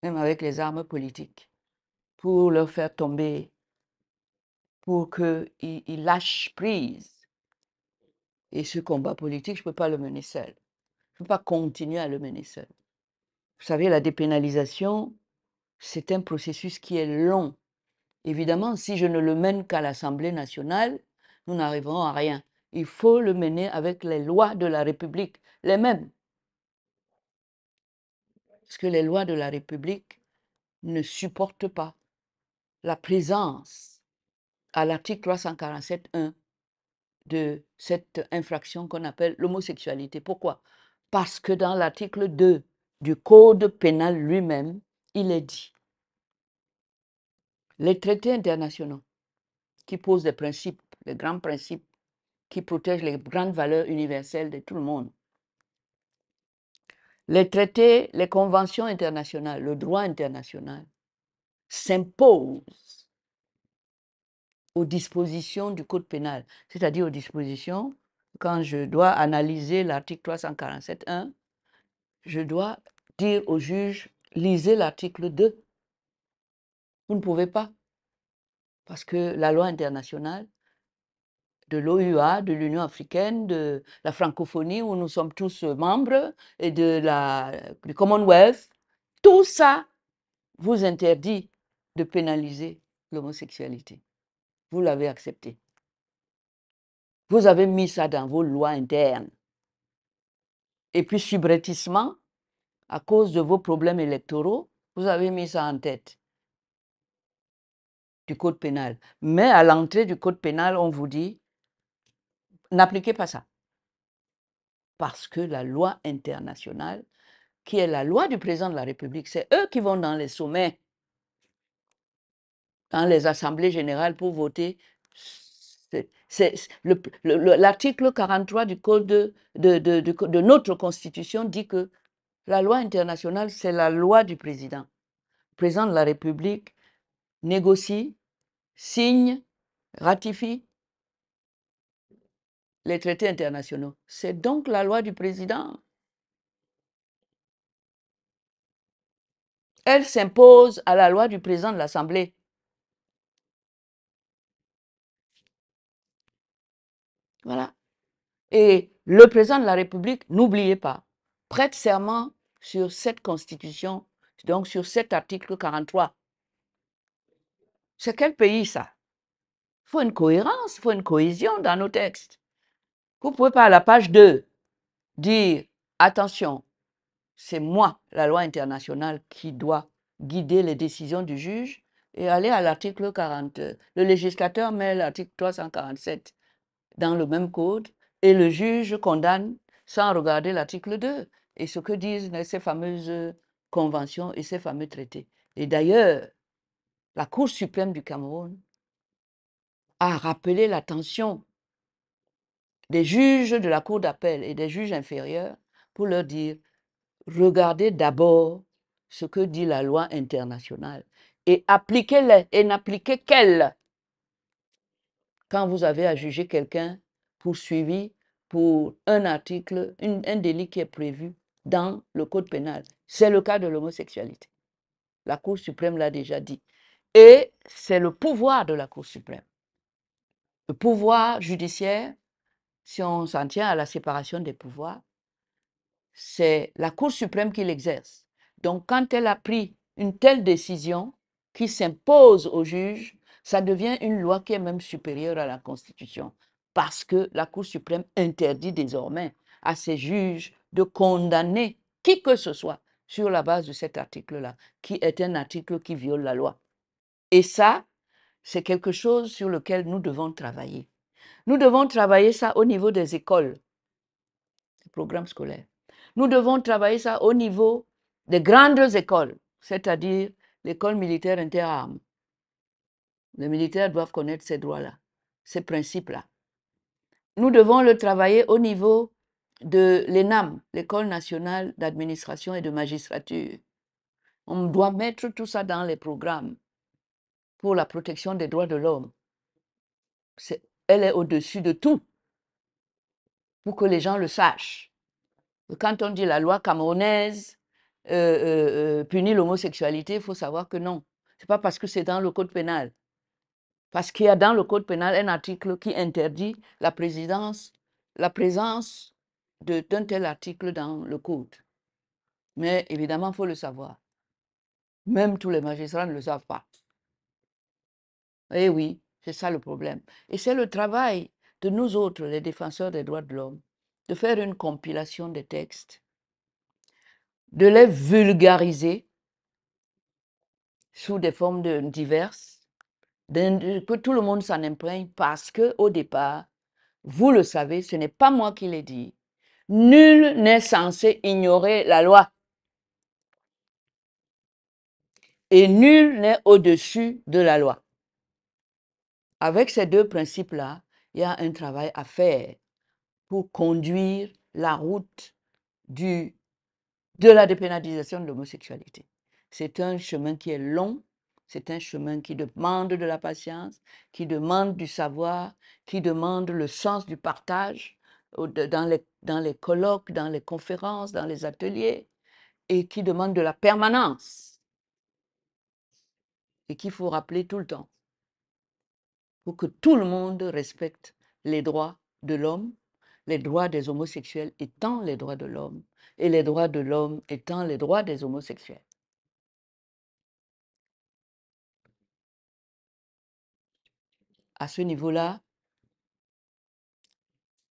même avec les armes politiques, pour leur faire tomber, pour qu'ils lâchent prise. Et ce combat politique, je ne peux pas le mener seul. Je ne peux pas continuer à le mener seul. Vous savez, la dépénalisation, c'est un processus qui est long. Évidemment, si je ne le mène qu'à l'Assemblée nationale, nous n'arriverons à rien. Il faut le mener avec les lois de la République, les mêmes. Parce que les lois de la République ne supportent pas la présence à l'article 347.1 de cette infraction qu'on appelle l'homosexualité. Pourquoi? Parce que dans l'article 2 du Code pénal lui-même, il est dit les traités internationaux qui posent des principes, les grands principes qui protègent les grandes valeurs universelles de tout le monde. Les traités, les conventions internationales, le droit international s'imposent aux dispositions du Code pénal, c'est-à-dire aux dispositions, quand je dois analyser l'article 347.1, je dois dire au juge, lisez l'article 2. Vous ne pouvez pas, parce que la loi internationale de l'OUA, de l'Union africaine, de la francophonie, où nous sommes tous membres, et du Commonwealth, tout ça vous interdit de pénaliser l'homosexualité. Vous l'avez accepté. Vous avez mis ça dans vos lois internes. Et puis, subrepticement, à cause de vos problèmes électoraux, vous avez mis ça en tête du Code pénal. Mais à l'entrée du Code pénal, on vous dit, n'appliquez pas ça. Parce que la loi internationale, qui est la loi du président de la République, c'est eux qui vont dans les sommets, dans les assemblées générales pour voter. L'article 43 du Code de notre Constitution dit que la loi internationale, c'est la loi du président. Le président de la République négocie, signe, ratifie les traités internationaux. C'est donc la loi du président. Elle s'impose à la loi du président de l'Assemblée. Voilà. Et le président de la République, n'oubliez pas, prête serment sur cette constitution, donc sur cet article 43. C'est quel pays ça? Il faut une cohérence, il faut une cohésion dans nos textes. Vous ne pouvez pas à la page 2 dire, attention, c'est moi, la loi internationale, qui doit guider les décisions du juge, et aller à l'article 40. Le législateur met l'article 347 dans le même code, et le juge condamne sans regarder l'article 2 et ce que disent ces fameuses conventions et ces fameux traités. Et d'ailleurs, la Cour suprême du Cameroun a rappelé l'attention des juges de la Cour d'appel et des juges inférieurs pour leur dire, regardez d'abord ce que dit la loi internationale et appliquez-les et n'appliquez qu'elle quand vous avez à juger quelqu'un poursuivi pour un article, un délit qui est prévu dans le Code pénal. C'est le cas de l'homosexualité. La Cour suprême l'a déjà dit. Et c'est le pouvoir de la Cour suprême. Le pouvoir judiciaire, si on s'en tient à la séparation des pouvoirs, c'est la Cour suprême qui l'exerce. Donc, quand elle a pris une telle décision qui s'impose au juge, ça devient une loi qui est même supérieure à la Constitution, parce que la Cour suprême interdit désormais à ses juges de condamner qui que ce soit sur la base de cet article-là, qui est un article qui viole la loi. Et ça, c'est quelque chose sur lequel nous devons travailler. Nous devons travailler ça au niveau des écoles, des programmes scolaires. Nous devons travailler ça au niveau des grandes écoles, c'est-à-dire l'école militaire interarmes. Les militaires doivent connaître ces droits-là, ces principes-là. Nous devons le travailler au niveau de l'ENAM, l'École nationale d'administration et de magistrature. On doit mettre tout ça dans les programmes pour la protection des droits de l'homme. Elle est au-dessus de tout, pour que les gens le sachent. Quand on dit la loi camerounaise punir l'homosexualité, il faut savoir que non. Ce n'est pas parce que c'est dans le code pénal. Parce qu'il y a dans le code pénal un article qui interdit la présence d'un tel article dans le code. Mais évidemment, il faut le savoir. Même tous les magistrats ne le savent pas. Eh oui, c'est ça le problème. Et c'est le travail de nous autres, les défenseurs des droits de l'homme, de faire une compilation des textes, de les vulgariser sous des formes diverses, que tout le monde s'en imprègne parce que au départ, vous le savez, ce n'est pas moi qui l'ai dit, nul n'est censé ignorer la loi et nul n'est au-dessus de la loi. Avec ces deux principes-là, il y a un travail à faire pour conduire la route de la dépénalisation de l'homosexualité. C'est un chemin qui est long, c'est un chemin qui demande de la patience, qui demande du savoir, qui demande le sens du partage dans les colloques, dans les conférences, dans les ateliers, et qui demande de la permanence, et qu'il faut rappeler tout le temps, pour que tout le monde respecte les droits de l'homme, les droits des homosexuels étant les droits de l'homme, et les droits de l'homme étant les droits des homosexuels. À ce niveau-là,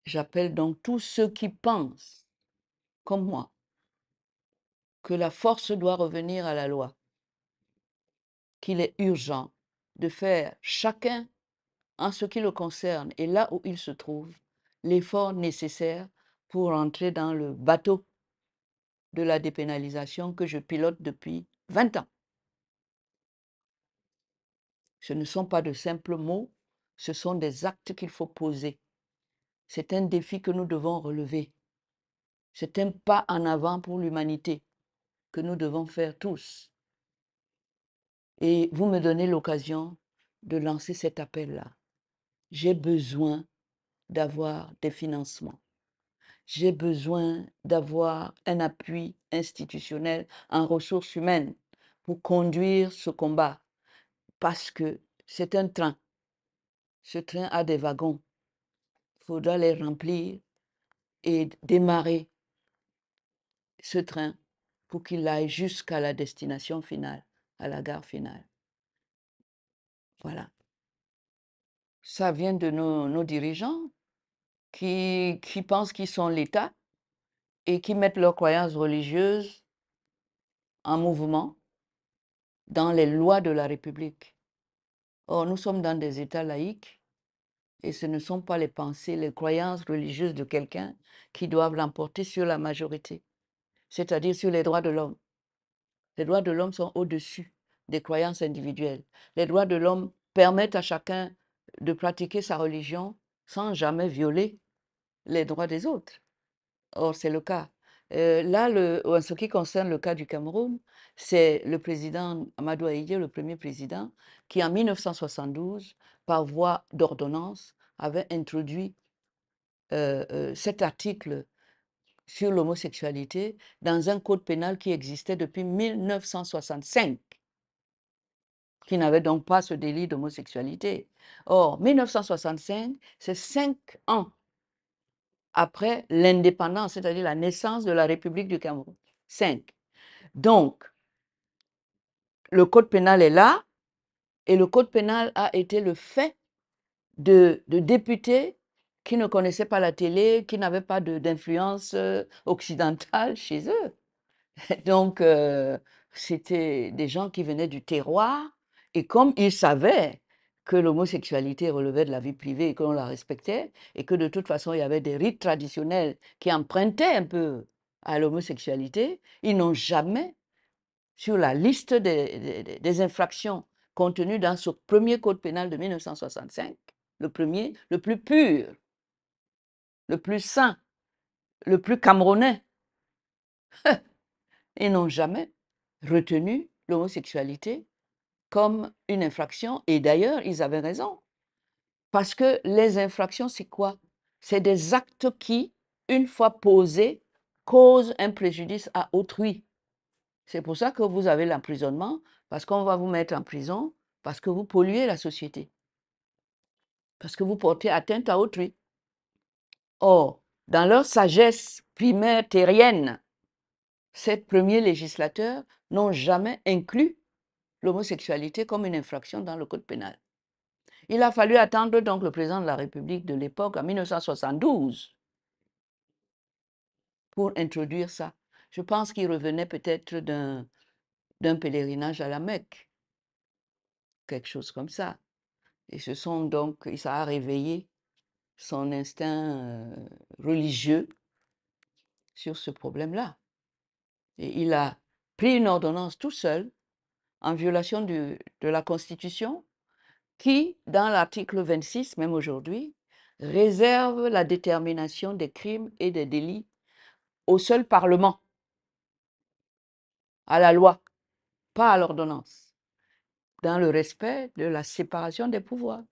j'appelle donc tous ceux qui pensent, comme moi, que la force doit revenir à la loi, qu'il est urgent de faire chacun, en ce qui le concerne et là où il se trouve, l'effort nécessaire pour entrer dans le bateau de la dépénalisation que je pilote depuis 20 ans. Ce ne sont pas de simples mots, ce sont des actes qu'il faut poser. C'est un défi que nous devons relever. C'est un pas en avant pour l'humanité que nous devons faire tous. Et vous me donnez l'occasion de lancer cet appel-là. J'ai besoin d'avoir des financements. J'ai besoin d'avoir un appui institutionnel en ressources humaines pour conduire ce combat. Parce que c'est un train. Ce train a des wagons. Il faudra les remplir et démarrer ce train pour qu'il aille jusqu'à la destination finale, à la gare finale. Voilà. Ça vient de nos dirigeants qui pensent qu'ils sont l'État et qui mettent leurs croyances religieuses en mouvement dans les lois de la République. Or, nous sommes dans des États laïques et ce ne sont pas les pensées, les croyances religieuses de quelqu'un qui doivent l'emporter sur la majorité, c'est-à-dire sur les droits de l'homme. Les droits de l'homme sont au-dessus des croyances individuelles. Les droits de l'homme permettent à chacun de pratiquer sa religion sans jamais violer les droits des autres. Or, c'est le cas. Là, en ce qui concerne le cas du Cameroun, c'est le président Amadou Ahidjo, le premier président, qui en 1972, par voie d'ordonnance, avait introduit cet article sur l'homosexualité dans un code pénal qui existait depuis 1965, qui n'avait donc pas ce délit d'homosexualité. Or, 1965, c'est 5 ans après l'indépendance, c'est-à-dire la naissance de la République du Cameroun. 5. Donc, le code pénal est là, et le code pénal a été le fait de députés qui ne connaissaient pas la télé, qui n'avaient pas d'influence occidentale chez eux. Donc, c'était des gens qui venaient du terroir, et comme ils savaient que l'homosexualité relevait de la vie privée et qu'on la respectait, et que de toute façon, il y avait des rites traditionnels qui empruntaient un peu à l'homosexualité, ils n'ont jamais, sur la liste des infractions contenues dans ce premier code pénal de 1965, le premier, le plus pur, le plus sain, le plus camerounais, ils n'ont jamais retenu l'homosexualité comme une infraction. Et d'ailleurs, ils avaient raison. Parce que les infractions, c'est quoi? C'est des actes qui, une fois posés, causent un préjudice à autrui. C'est pour ça que vous avez l'emprisonnement, parce qu'on va vous mettre en prison, parce que vous polluez la société, parce que vous portez atteinte à autrui. Or, dans leur sagesse primaire terrienne, ces premiers législateurs n'ont jamais inclus l'homosexualité comme une infraction dans le code pénal. Il a fallu attendre donc le président de la République de l'époque, en 1972, pour introduire ça. Je pense qu'il revenait peut-être d'un pèlerinage à la Mecque, quelque chose comme ça. Et ça a réveillé son instinct religieux sur ce problème-là. Et il a pris une ordonnance tout seul, en violation de la Constitution, qui, dans l'article 26, même aujourd'hui, réserve la détermination des crimes et des délits au seul Parlement, à la loi, pas à l'ordonnance, dans le respect de la séparation des pouvoirs.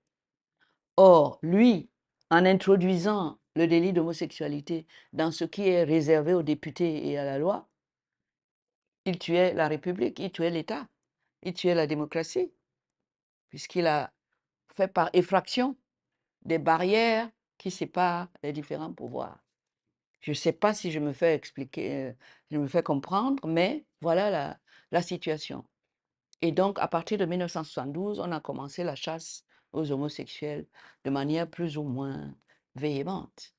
Or, lui, en introduisant le délit d'homosexualité dans ce qui est réservé aux députés et à la loi, il tuait la République, il tuait l'État, il tuait la démocratie, puisqu'il a fait par effraction des barrières qui séparent les différents pouvoirs. Je ne sais pas si je me fais expliquer, je me fais comprendre, mais voilà la situation. Et donc, à partir de 1972, on a commencé la chasse aux homosexuels de manière plus ou moins véhémente.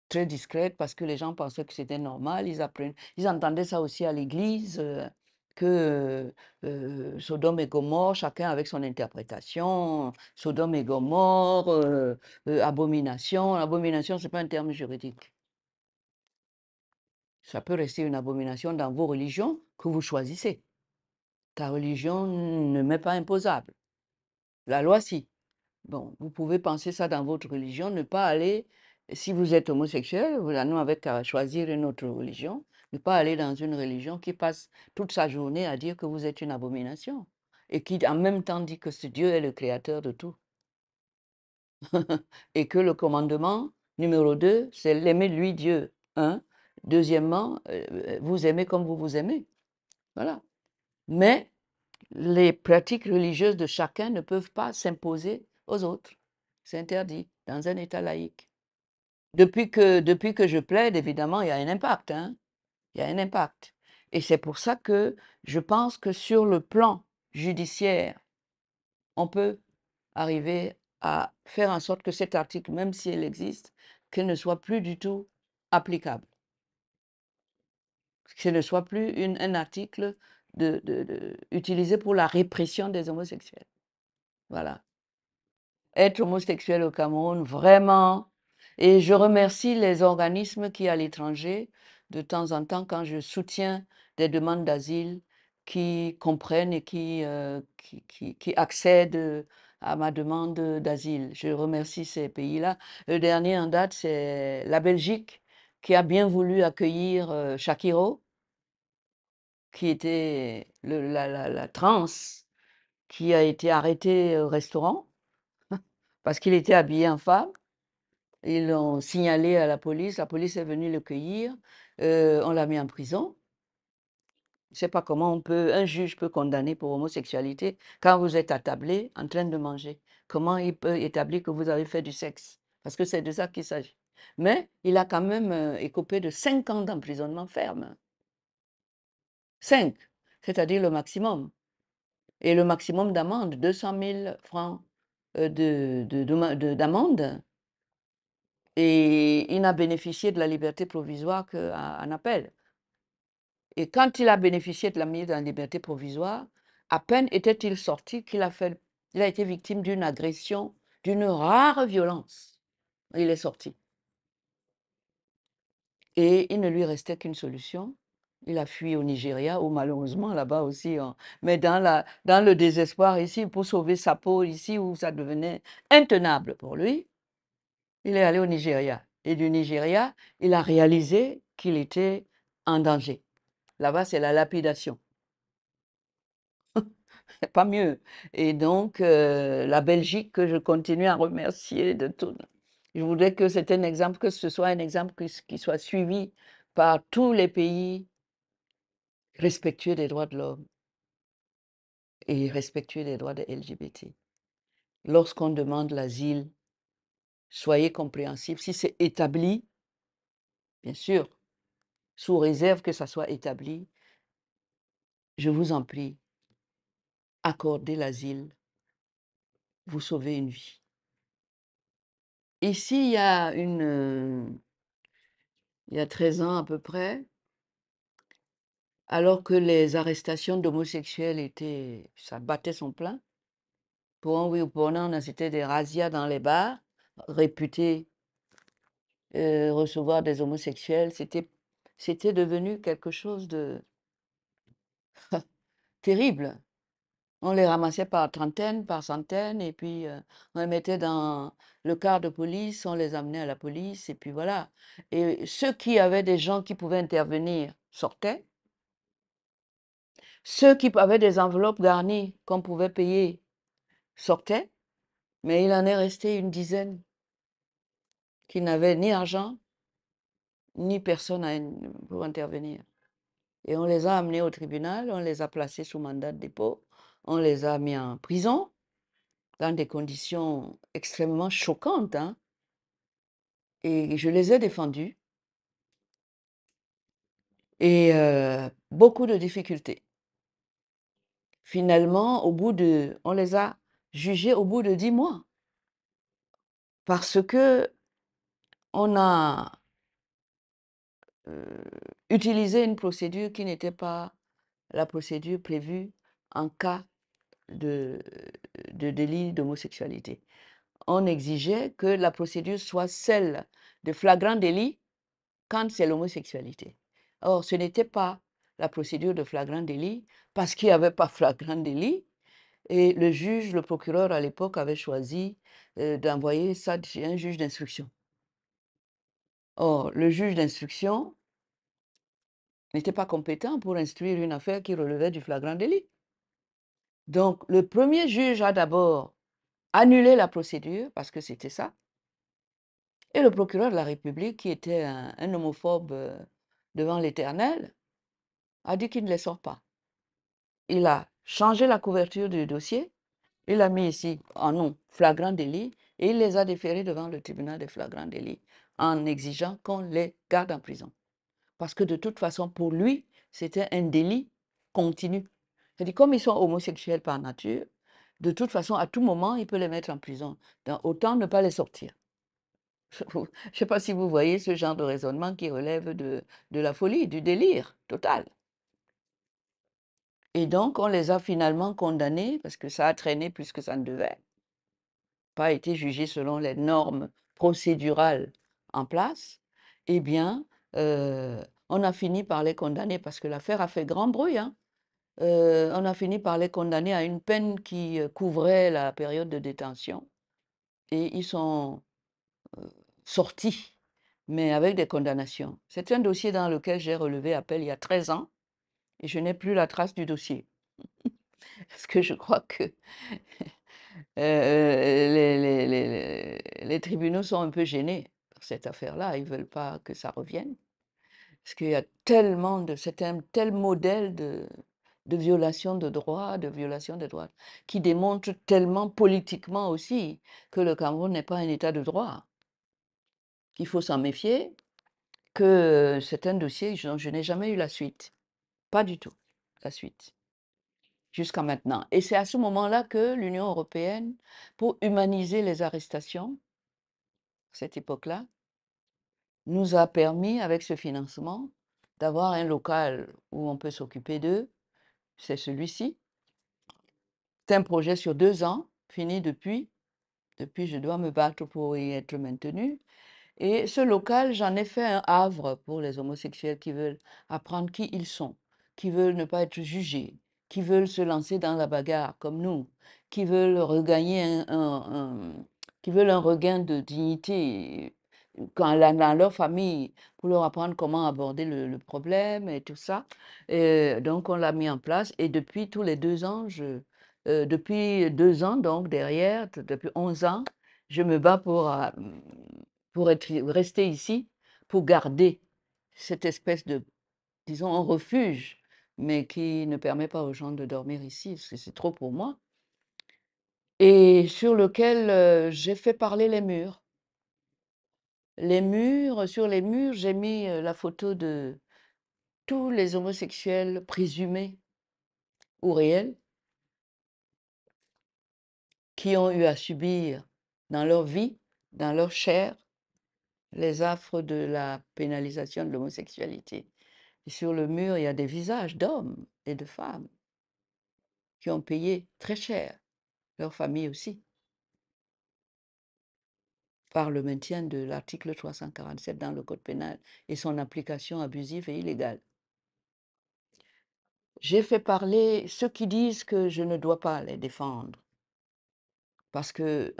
Très discrète, parce que les gens pensaient que c'était normal, ils entendaient ça aussi à l'église, que Sodome et Gomorre, chacun avec son interprétation, Sodome et Gomorre, abomination. Abomination, ce n'est pas un terme juridique. Ça peut rester une abomination dans vos religions que vous choisissez. Ta religion ne m'est pas imposable. La loi, si. Bon, vous pouvez penser ça dans votre religion, ne pas aller, si vous êtes homosexuel, vous n'avez qu'à choisir une autre religion, ne pas aller dans une religion qui passe toute sa journée à dire que vous êtes une abomination et qui en même temps dit que ce Dieu est le créateur de tout. Et que le commandement numéro 2, c'est l'aimer lui, Dieu. Un. Deuxièmement, vous aimez comme vous vous aimez. Voilà. Mais les pratiques religieuses de chacun ne peuvent pas s'imposer aux autres. C'est interdit dans un État laïque. Depuis que je plaide, évidemment, il y a un impact. Hein? Il y a un impact. Et c'est pour ça que je pense que sur le plan judiciaire, on peut arriver à faire en sorte que cet article, même si elle existe, qu'il ne soit plus du tout applicable. Que ce ne soit plus un article utilisé pour la répression des homosexuels. Voilà. Être homosexuel au Cameroun, vraiment. Et je remercie les organismes qui, à l'étranger, de temps en temps, quand je soutiens des demandes d'asile, qui comprennent et qui accèdent à ma demande d'asile. Je remercie ces pays-là. Le dernier en date, c'est la Belgique, qui a bien voulu accueillir Shakiro, qui était la trans, qui a été arrêtée au restaurant parce qu'il était habillé en femme. Ils l'ont signalé à la police est venue le cueillir, on l'a mis en prison. Je ne sais pas comment un juge peut condamner pour homosexualité quand vous êtes attablé en train de manger. Comment il peut établir que vous avez fait du sexe? Parce que c'est de ça qu'il s'agit. Mais il a quand même écopé de 5 ans d'emprisonnement ferme. 5, c'est-à-dire le maximum. Et le maximum d'amende, 200 000 francs d'amende. Et il n'a bénéficié de la liberté provisoire qu'en appel. Et quand il a bénéficié de la mise en liberté provisoire, à peine était-il sorti qu'il a été victime d'une agression, d'une rare violence. Il est sorti. Et il ne lui restait qu'une solution. Il a fui au Nigeria, ou malheureusement là-bas aussi, mais dans le désespoir ici, pour sauver sa peau ici, où ça devenait intenable pour lui, il est allé au Nigeria. Et du Nigeria, il a réalisé qu'il était en danger. Là-bas, c'est la lapidation. Pas mieux. Et donc, la Belgique, que je continue à remercier de tout. Je voudrais que c'était un exemple, que ce soit un exemple qui soit suivi par tous les pays respectueux des droits de l'homme et respectueux des droits des LGBT. Lorsqu'on demande l'asile, soyez compréhensifs. Si c'est établi, bien sûr, sous réserve que ça soit établi, je vous en prie, accordez l'asile, vous sauvez une vie. Ici, il y a 13 ans à peu près, alors que les arrestations d'homosexuels ça battait son plein. Pour un oui ou pour non, c'était des razzias dans les bars, réputés recevoir des homosexuels. C'était devenu quelque chose de terrible. On les ramassait par trentaines, par centaines, et puis on les mettait dans le car de police, on les amenait à la police, et puis voilà. Et ceux qui avaient des gens qui pouvaient intervenir sortaient. Ceux qui avaient des enveloppes garnies qu'on pouvait payer sortaient, mais il en est resté une dizaine qui n'avaient ni argent, ni personne pour intervenir. Et on les a amenés au tribunal, on les a placés sous mandat de dépôt, on les a mis en prison dans des conditions extrêmement choquantes, hein. Et je les ai défendus et beaucoup de difficultés. Finalement, on les a jugés au bout de 10 mois parce que on a utilisé une procédure qui n'était pas la procédure prévue en cas de délit d'homosexualité. On exigeait que la procédure soit celle de flagrant délit quand c'est l'homosexualité. Or, ce n'était pas la procédure de flagrant délit parce qu'il n'y avait pas flagrant délit. Et le procureur à l'époque avait choisi d'envoyer ça chez un juge d'instruction. Or, le juge d'instruction n'était pas compétent pour instruire une affaire qui relevait du flagrant délit. Donc, le premier juge a d'abord annulé la procédure, parce que c'était ça. Et le procureur de la République, qui était un homophobe devant l'Éternel, a dit qu'il ne les sort pas. Il a changé la couverture du dossier, il a mis ici en nom flagrant délit, et il les a déférés devant le tribunal des flagrants délits en exigeant qu'on les garde en prison. Parce que de toute façon, pour lui, c'était un délit continu. C'est-à-dire, comme ils sont homosexuels par nature, de toute façon, à tout moment, il peut les mettre en prison. Donc, autant ne pas les sortir. Je ne sais pas si vous voyez ce genre de raisonnement qui relève de la folie, du délire total. Et donc, on les a finalement condamnés, parce que ça a traîné plus que ça ne devait, pas été jugé selon les normes procédurales en place. Eh bien, on a fini par les condamner, parce que l'affaire a fait grand bruit, hein. On a fini par les condamner à une peine qui couvrait la période de détention. Et ils sont sortis, mais avec des condamnations. C'est un dossier dans lequel j'ai relevé appel il y a 13 ans et je n'ai plus la trace du dossier. Parce que je crois que les tribunaux sont un peu gênés par cette affaire-là. Ils ne veulent pas que ça revienne. Parce qu'il y a c'est un tel modèle de violation de droits, de violation des droits, qui démontre tellement politiquement aussi que le Cameroun n'est pas un état de droit, qu'il faut s'en méfier, que c'est un dossier dont je n'ai jamais eu la suite. Pas du tout, la suite, jusqu'à maintenant. Et c'est à ce moment-là que l'Union européenne, pour humaniser les arrestations, à cette époque-là, nous a permis, avec ce financement, d'avoir un local où on peut s'occuper d'eux. C'est celui-ci. C'est un projet sur 2 ans, fini depuis. Depuis, je dois me battre pour y être maintenue. Et ce local, j'en ai fait un havre pour les homosexuels qui veulent apprendre qui ils sont, qui veulent ne pas être jugés, qui veulent se lancer dans la bagarre comme nous, qui veulent regagner qui veulent un regain de dignité dans leur famille, pour leur apprendre comment aborder le problème et tout ça. Et donc, on l'a mis en place et depuis tous les 2 ans, depuis 2 ans, donc derrière, depuis 11 ans, je me bats pour rester ici, pour garder cette espèce de, disons, un refuge mais qui ne permet pas aux gens de dormir ici, parce que c'est trop pour moi, et sur lequel j'ai fait parler les murs. Les murs, sur les murs, j'ai mis la photo de tous les homosexuels présumés ou réels qui ont eu à subir dans leur vie, dans leur chair, les affres de la pénalisation de l'homosexualité. Et sur le mur, il y a des visages d'hommes et de femmes qui ont payé très cher, leur famille aussi, par le maintien de l'article 347 dans le Code pénal et son application abusive et illégale. J'ai fait parler ceux qui disent que je ne dois pas les défendre. Parce que,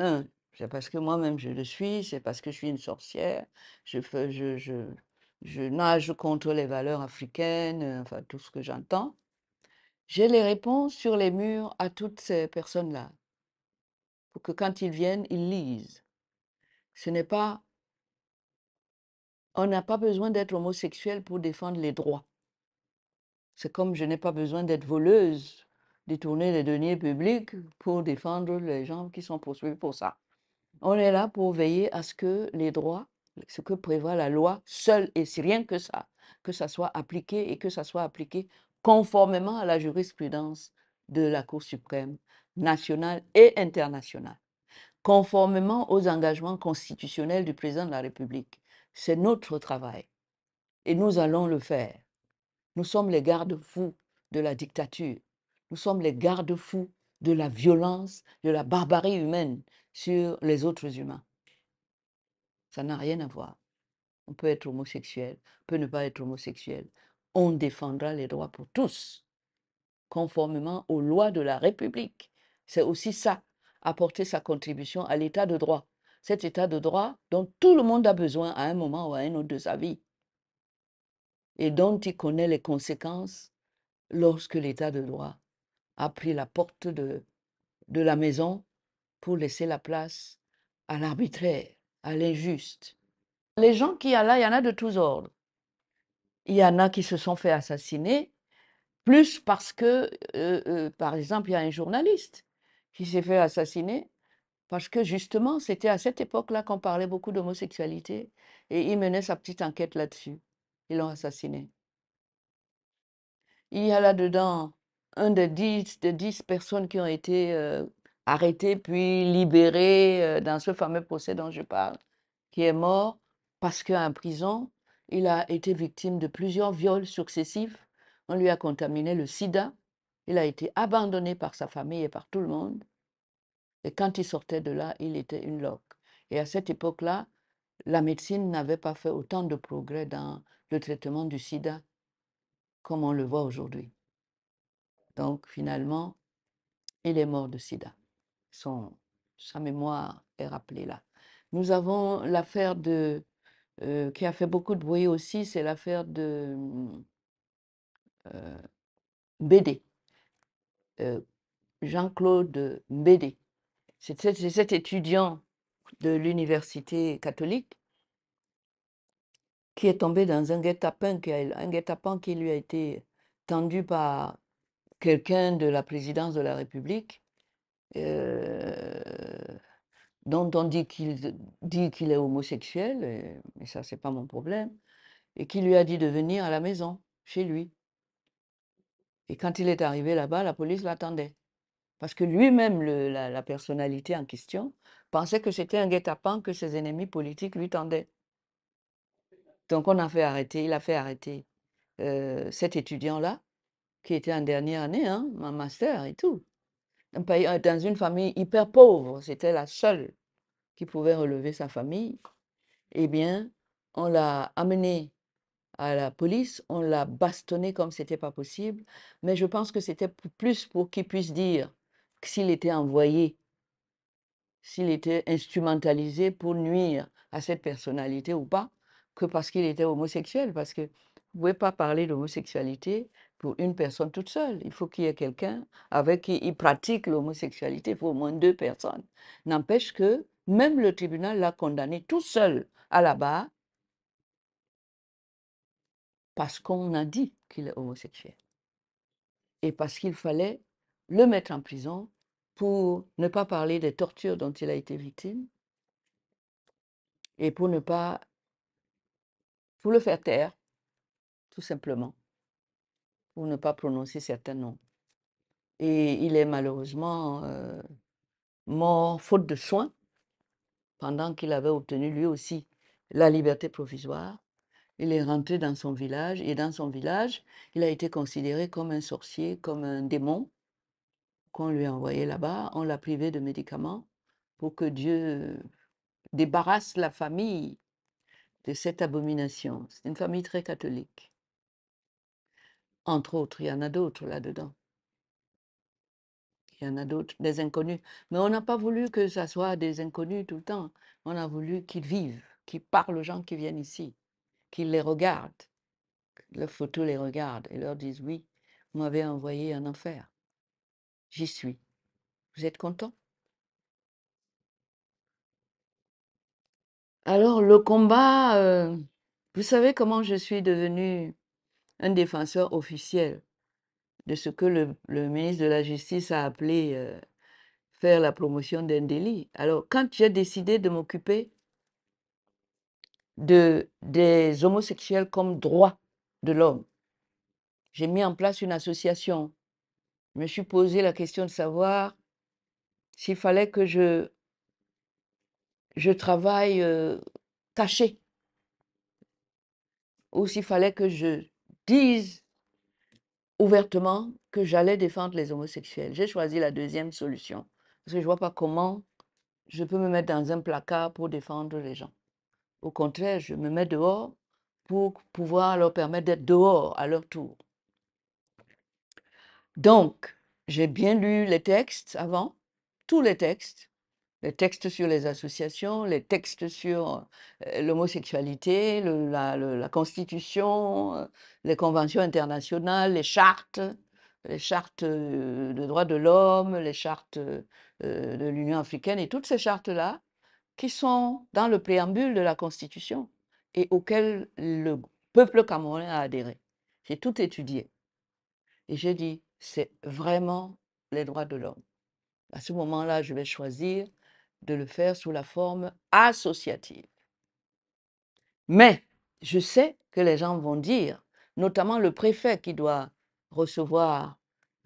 c'est parce que moi-même je le suis, c'est parce que je suis une sorcière, je nage contre les valeurs africaines, enfin tout ce que j'entends. J'ai les réponses sur les murs à toutes ces personnes-là, pour que quand ils viennent, ils lisent. Ce n'est pas, on n'a pas besoin d'être homosexuel pour défendre les droits. C'est comme je n'ai pas besoin d'être voleuse, détourner les deniers publics pour défendre les gens qui sont poursuivis pour ça. On est là pour veiller à ce que les droits, ce que prévoit la loi, seul et c'est rien que ça soit appliqué et que ça soit appliqué conformément à la jurisprudence de la Cour suprême nationale et internationale, conformément aux engagements constitutionnels du président de la République. C'est notre travail et nous allons le faire. Nous sommes les garde-fous de la dictature. Nous sommes les garde-fous de la violence, de la barbarie humaine sur les autres humains. Ça n'a rien à voir. On peut être homosexuel, on peut ne pas être homosexuel. On défendra les droits pour tous, conformément aux lois de la République. C'est aussi ça, apporter sa contribution à l'état de droit. Cet état de droit dont tout le monde a besoin à un moment ou à un autre de sa vie et dont il connaît les conséquences lorsque l'état de droit a pris la porte de la maison pour laisser la place à l'arbitraire, à l'injuste. Les gens qui y a là, il y en a de tous ordres. Il y en a qui se sont fait assassiner, plus parce que, par exemple, il y a un journaliste qui s'est fait assassiner parce que justement, c'était à cette époque-là qu'on parlait beaucoup d'homosexualité et il menait sa petite enquête là-dessus. Ils l'ont assassiné. Il y a là-dedans un des 10 personnes qui ont été arrêtées puis libérées dans ce fameux procès dont je parle, qui est mort parce qu'en prison, il a été victime de plusieurs viols successifs. On lui a contaminé le sida. Il a été abandonné par sa famille et par tout le monde. Et quand il sortait de là, il était une loque. Et à cette époque-là, la médecine n'avait pas fait autant de progrès dans le traitement du sida comme on le voit aujourd'hui. Donc finalement, il est mort de sida. Sa mémoire est rappelée là. Nous avons l'affaire qui a fait beaucoup de bruit aussi, c'est l'affaire de Mbédé, Jean-Claude Mbédé. C'est cet étudiant de l'université catholique qui est tombé dans un guet-apens qui lui a été tendu par quelqu'un de la présidence de la République, dont on dit qu'il est homosexuel, mais ça, c'est pas mon problème, et qui lui a dit de venir à la maison, chez lui. Et quand il est arrivé là-bas, la police l'attendait. Parce que lui-même, la personnalité en question, pensait que c'était un guet-apens que ses ennemis politiques lui tendaient. Donc il a fait arrêter cet étudiant-là, qui était en dernière année, hein, en master et tout. Dans une famille hyper pauvre, c'était la seule qui pouvait relever sa famille. Eh bien, on l'a amené à la police, on l'a bastonné comme c'était pas possible, mais je pense que c'était plus pour qu'il puisse dire que s'il était envoyé, s'il était instrumentalisé pour nuire à cette personnalité ou pas, que parce qu'il était homosexuel, parce que vous ne pouvez pas parler d'homosexualité pour une personne toute seule. Il faut qu'il y ait quelqu'un avec qui il pratique l'homosexualité, il faut au moins 2 personnes. N'empêche que même le tribunal l'a condamné tout seul à la barre parce qu'on a dit qu'il est homosexuel. et parce qu'il fallait le mettre en prison pour ne pas parler des tortures dont il a été victime et pour ne pas, pour le faire taire, tout simplement, pour ne pas prononcer certains noms. Et il est malheureusement mort faute de soins pendant qu'il avait obtenu lui aussi la liberté provisoire. Il est rentré dans son village et dans son village, il a été considéré comme un sorcier, comme un démon qu'on lui a envoyé là-bas. On l'a privé de médicaments pour que Dieu débarrasse la famille de cette abomination. C'est une famille très catholique. Entre autres, il y en a d'autres là-dedans. Il y en a d'autres, des inconnus. Mais on n'a pas voulu que ça soit des inconnus tout le temps. On a voulu qu'ils vivent, qu'ils parlent aux gens qui viennent ici, qu'ils les regardent, que leurs photos les regardent et leur disent oui, vous m'avez envoyé en enfer. J'y suis. Vous êtes content? Alors, le combat, vous savez comment je suis devenue un défenseur officiel de ce que le ministre de la Justice a appelé faire la promotion d'un délit. Alors, quand j'ai décidé de m'occuper des homosexuels comme droit de l'homme, j'ai mis en place une association. Je me suis posé la question de savoir s'il fallait que je travaille caché ou s'il fallait que je dise ouvertement que j'allais défendre les homosexuels. J'ai choisi la deuxième solution parce que je ne vois pas comment je peux me mettre dans un placard pour défendre les gens. Au contraire, je me mets dehors pour pouvoir leur permettre d'être dehors à leur tour. Donc, j'ai bien lu les textes avant, tous les textes sur les associations, les textes sur l'homosexualité, la Constitution, les conventions internationales, les chartes de droits de l'homme, les chartes de l'Union africaine et toutes ces chartes-là qui sont dans le préambule de la Constitution et auxquelles le peuple camerounais a adhéré. J'ai tout étudié et j'ai dit, c'est vraiment les droits de l'homme. À ce moment-là, je vais choisir de le faire sous la forme associative. Mais je sais que les gens vont dire, notamment le préfet qui doit recevoir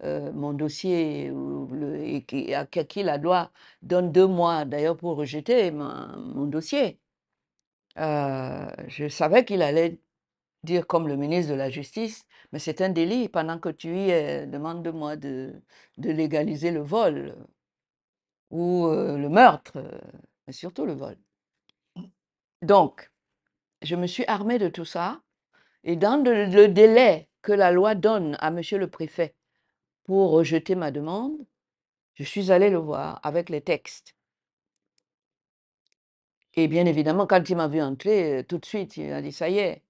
mon dossier et à qui la loi donne 2 mois d'ailleurs pour rejeter mon dossier. Je savais qu'il allait dire comme le ministre de la Justice, mais c'est un délit pendant que tu y es, demande de moi de légaliser le vol ou le meurtre, mais surtout le vol. Donc, je me suis armée de tout ça et dans le délai que la loi donne à monsieur le préfet pour rejeter ma demande, je suis allée le voir avec les textes. Et bien évidemment, quand il m'a vu entrer, tout de suite, il a dit: «Ça y est,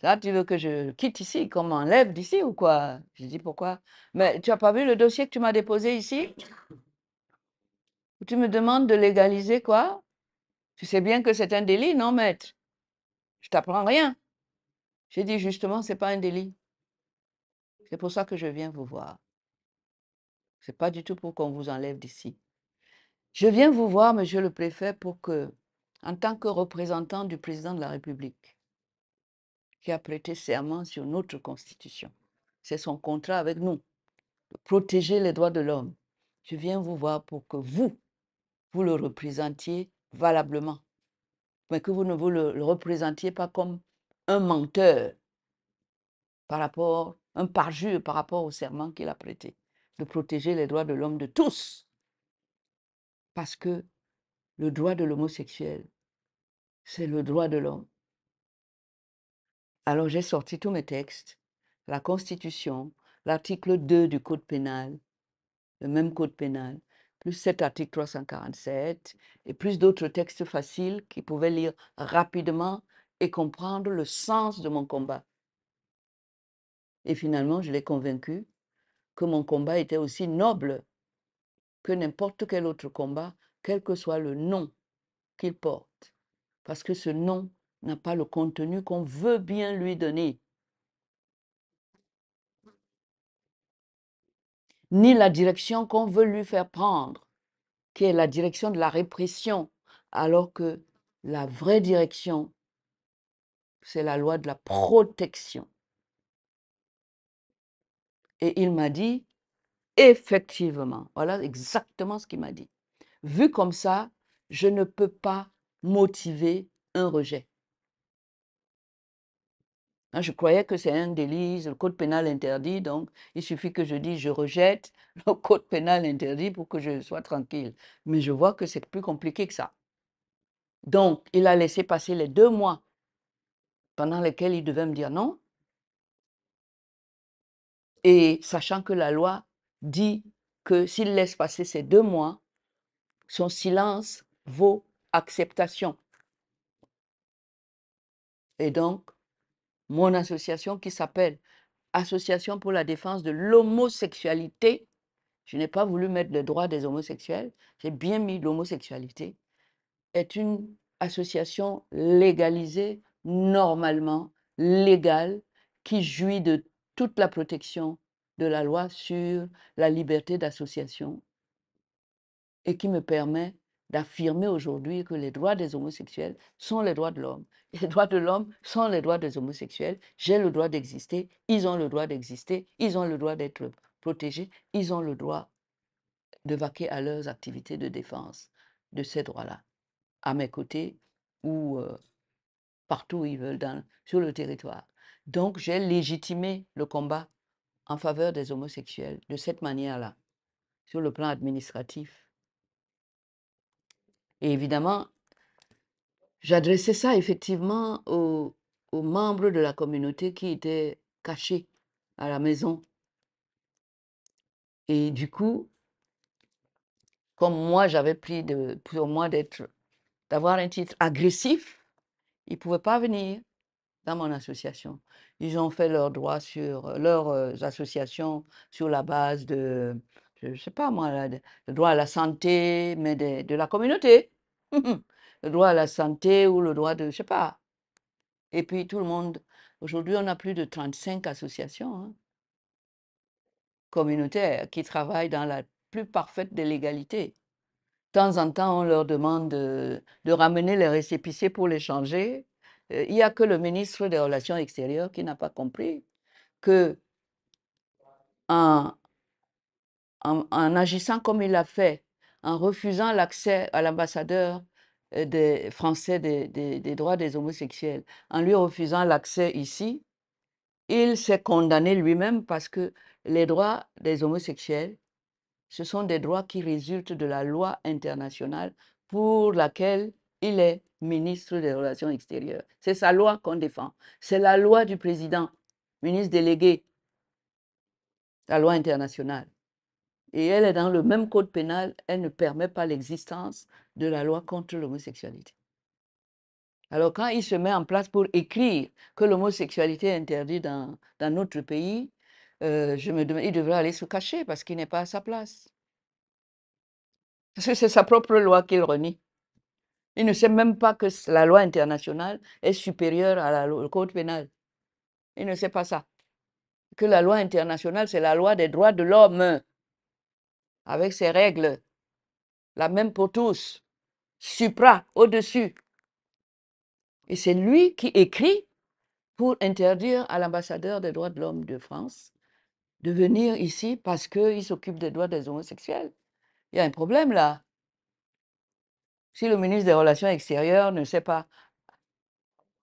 là, tu veux que je quitte ici, qu'on m'enlève d'ici ou quoi?» J'ai dit: «Pourquoi? Mais tu n'as pas vu le dossier que tu m'as déposé ici? Où tu me demandes de légaliser quoi? Tu sais bien que c'est un délit, non, maître? Je t'apprends rien.» J'ai dit: «Justement, c'est pas un délit. C'est pour ça que je viens vous voir. C'est pas du tout pour qu'on vous enlève d'ici. Je viens vous voir, monsieur le préfet, pour que, en tant que représentant du président de la République, qui a prêté serment sur notre Constitution, c'est son contrat avec nous, de protéger les droits de l'homme. Je viens vous voir pour que vous le représentiez valablement, mais que vous ne vous le représentiez pas comme un menteur par rapport, un parjure par rapport au serment qu'il a prêté, de protéger les droits de l'homme de tous, parce que le droit de l'homosexuel, c'est le droit de l'homme. Alors j'ai sorti tous mes textes, la Constitution, l'article 2 du Code pénal, le même Code pénal, plus cet article 347 et plus d'autres textes faciles qui pouvaient lire rapidement et comprendre le sens de mon combat. Et finalement, je l'ai convaincu que mon combat était aussi noble que n'importe quel autre combat, quel que soit le nom qu'il porte, parce que ce nom n'a pas le contenu qu'on veut bien lui donner. ni la direction qu'on veut lui faire prendre, qui est la direction de la répression, alors que la vraie direction, c'est la loi de la protection. Et il m'a dit, effectivement, voilà exactement ce qu'il m'a dit. Vu comme ça, je ne peux pas motiver un rejet. Hein, je croyais que c'est un délit, le code pénal interdit, donc il suffit que je dise je rejette, le code pénal interdit pour que je sois tranquille. Mais je vois que c'est plus compliqué que ça. Donc, il a laissé passer les 2 mois pendant lesquels il devait me dire non, et sachant que la loi dit que s'il laisse passer ces 2 mois, son silence vaut acceptation. Et donc, mon association qui s'appelle Association pour la défense de l'homosexualité, je n'ai pas voulu mettre les droits des homosexuels, j'ai bien mis l'homosexualité, est une association légalisée, normalement légale, qui jouit de toute la protection de la loi sur la liberté d'association et qui me permet d'affirmer aujourd'hui que les droits des homosexuels sont les droits de l'homme. Les droits de l'homme sont les droits des homosexuels. J'ai le droit d'exister, ils ont le droit d'exister, ils ont le droit d'être protégés, ils ont le droit de vaquer à leurs activités de défense de ces droits-là, à mes côtés ou partout où ils veulent sur le territoire. Donc j'ai légitimé le combat en faveur des homosexuels de cette manière-là, sur le plan administratif. Et évidemment, j'adressais ça effectivement aux membres de la communauté qui étaient cachés à la maison. Et du coup, comme moi, j'avais pris pour moi d'avoir un titre agressif, ils ne pouvaient pas venir dans mon association. Ils ont fait leurs droits sur leurs associations sur la base de, je ne sais pas moi, le droit à la santé, mais de la communauté. Le droit à la santé ou le droit de, je ne sais pas. Et puis tout le monde, aujourd'hui, on a plus de 35 associations hein, communautaires qui travaillent dans la plus parfaite des légalités. De temps en temps, on leur demande de ramener les récépissés pour les changer. Il n'y a que le ministre des Relations extérieures qui n'a pas compris que en, en agissant comme il l'a fait, en refusant l'accès à l'ambassadeur des Français des droits des homosexuels, en lui refusant l'accès ici, il s'est condamné lui-même parce que les droits des homosexuels, ce sont des droits qui résultent de la loi internationale pour laquelle il est ministre des Relations extérieures. C'est sa loi qu'on défend. C'est la loi du président, ministre délégué, la loi internationale. Et elle est dans le même code pénal, elle ne permet pas l'existence de la loi contre l'homosexualité. Alors quand il se met en place pour écrire que l'homosexualité est interdite dans notre pays, je me demande, il devrait aller se cacher parce qu'il n'est pas à sa place. Parce que c'est sa propre loi qu'il renie. Il ne sait même pas que la loi internationale est supérieure au code pénal. Il ne sait pas ça. Que la loi internationale, c'est la loi des droits de l'homme, avec ses règles, la même pour tous, supra, au-dessus. Et c'est lui qui écrit pour interdire à l'ambassadeur des droits de l'homme de France de venir ici parce qu'il s'occupe des droits des homosexuels. Il y a un problème là. Si le ministre des Relations extérieures ne sait pas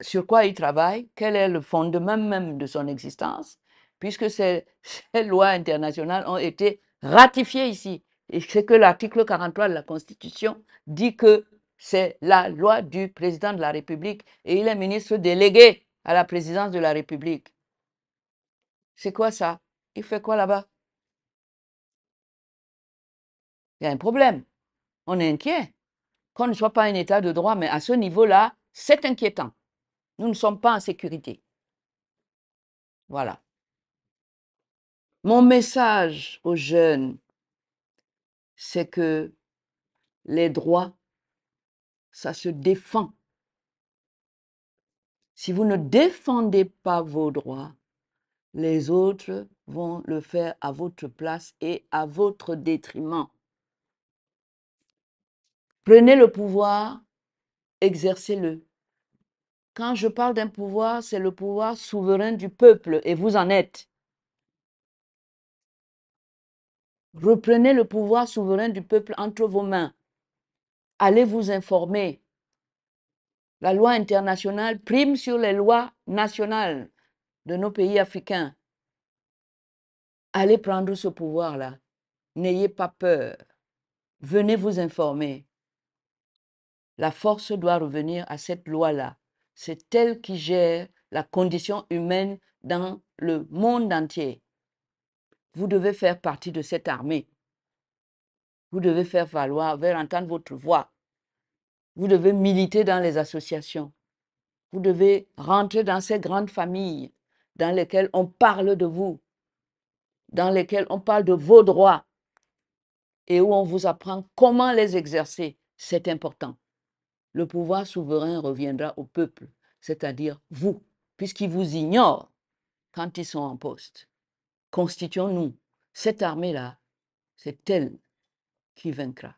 sur quoi il travaille, quel est le fondement même de son existence, puisque ces lois internationales ont été ratifiées ici. Et c'est que l'article 43 de la Constitution dit que c'est la loi du président de la République et il est ministre délégué à la présidence de la République. C'est quoi ça? Il fait quoi là-bas? Il y a un problème. On est inquiet. Qu'on ne soit pas un état de droit, mais à ce niveau-là, c'est inquiétant. Nous ne sommes pas en sécurité. Voilà. Mon message aux jeunes, c'est que les droits, ça se défend. Si vous ne défendez pas vos droits, Les autres vont le faire à votre place et à votre détriment. Prenez le pouvoir, exercez-le. Quand je parle d'un pouvoir, c'est le pouvoir souverain du peuple et vous en êtes. Reprenez le pouvoir souverain du peuple entre vos mains. Allez vous informer. La loi internationale prime sur les lois nationales de nos pays africains. Allez prendre ce pouvoir-là. N'ayez pas peur. Venez vous informer. La force doit revenir à cette loi-là. C'est elle qui gère la condition humaine dans le monde entier. Vous devez faire partie de cette armée. Vous devez faire valoir, faire entendre votre voix. Vous devez militer dans les associations. Vous devez rentrer dans ces grandes familles dans lesquelles on parle de vous, dans lesquelles on parle de vos droits et où on vous apprend comment les exercer. C'est important. Le pouvoir souverain reviendra au peuple, c'est-à-dire vous, puisqu'ils vous ignorent quand ils sont en poste. Constituons-nous. Cette armée-là, c'est elle qui vaincra.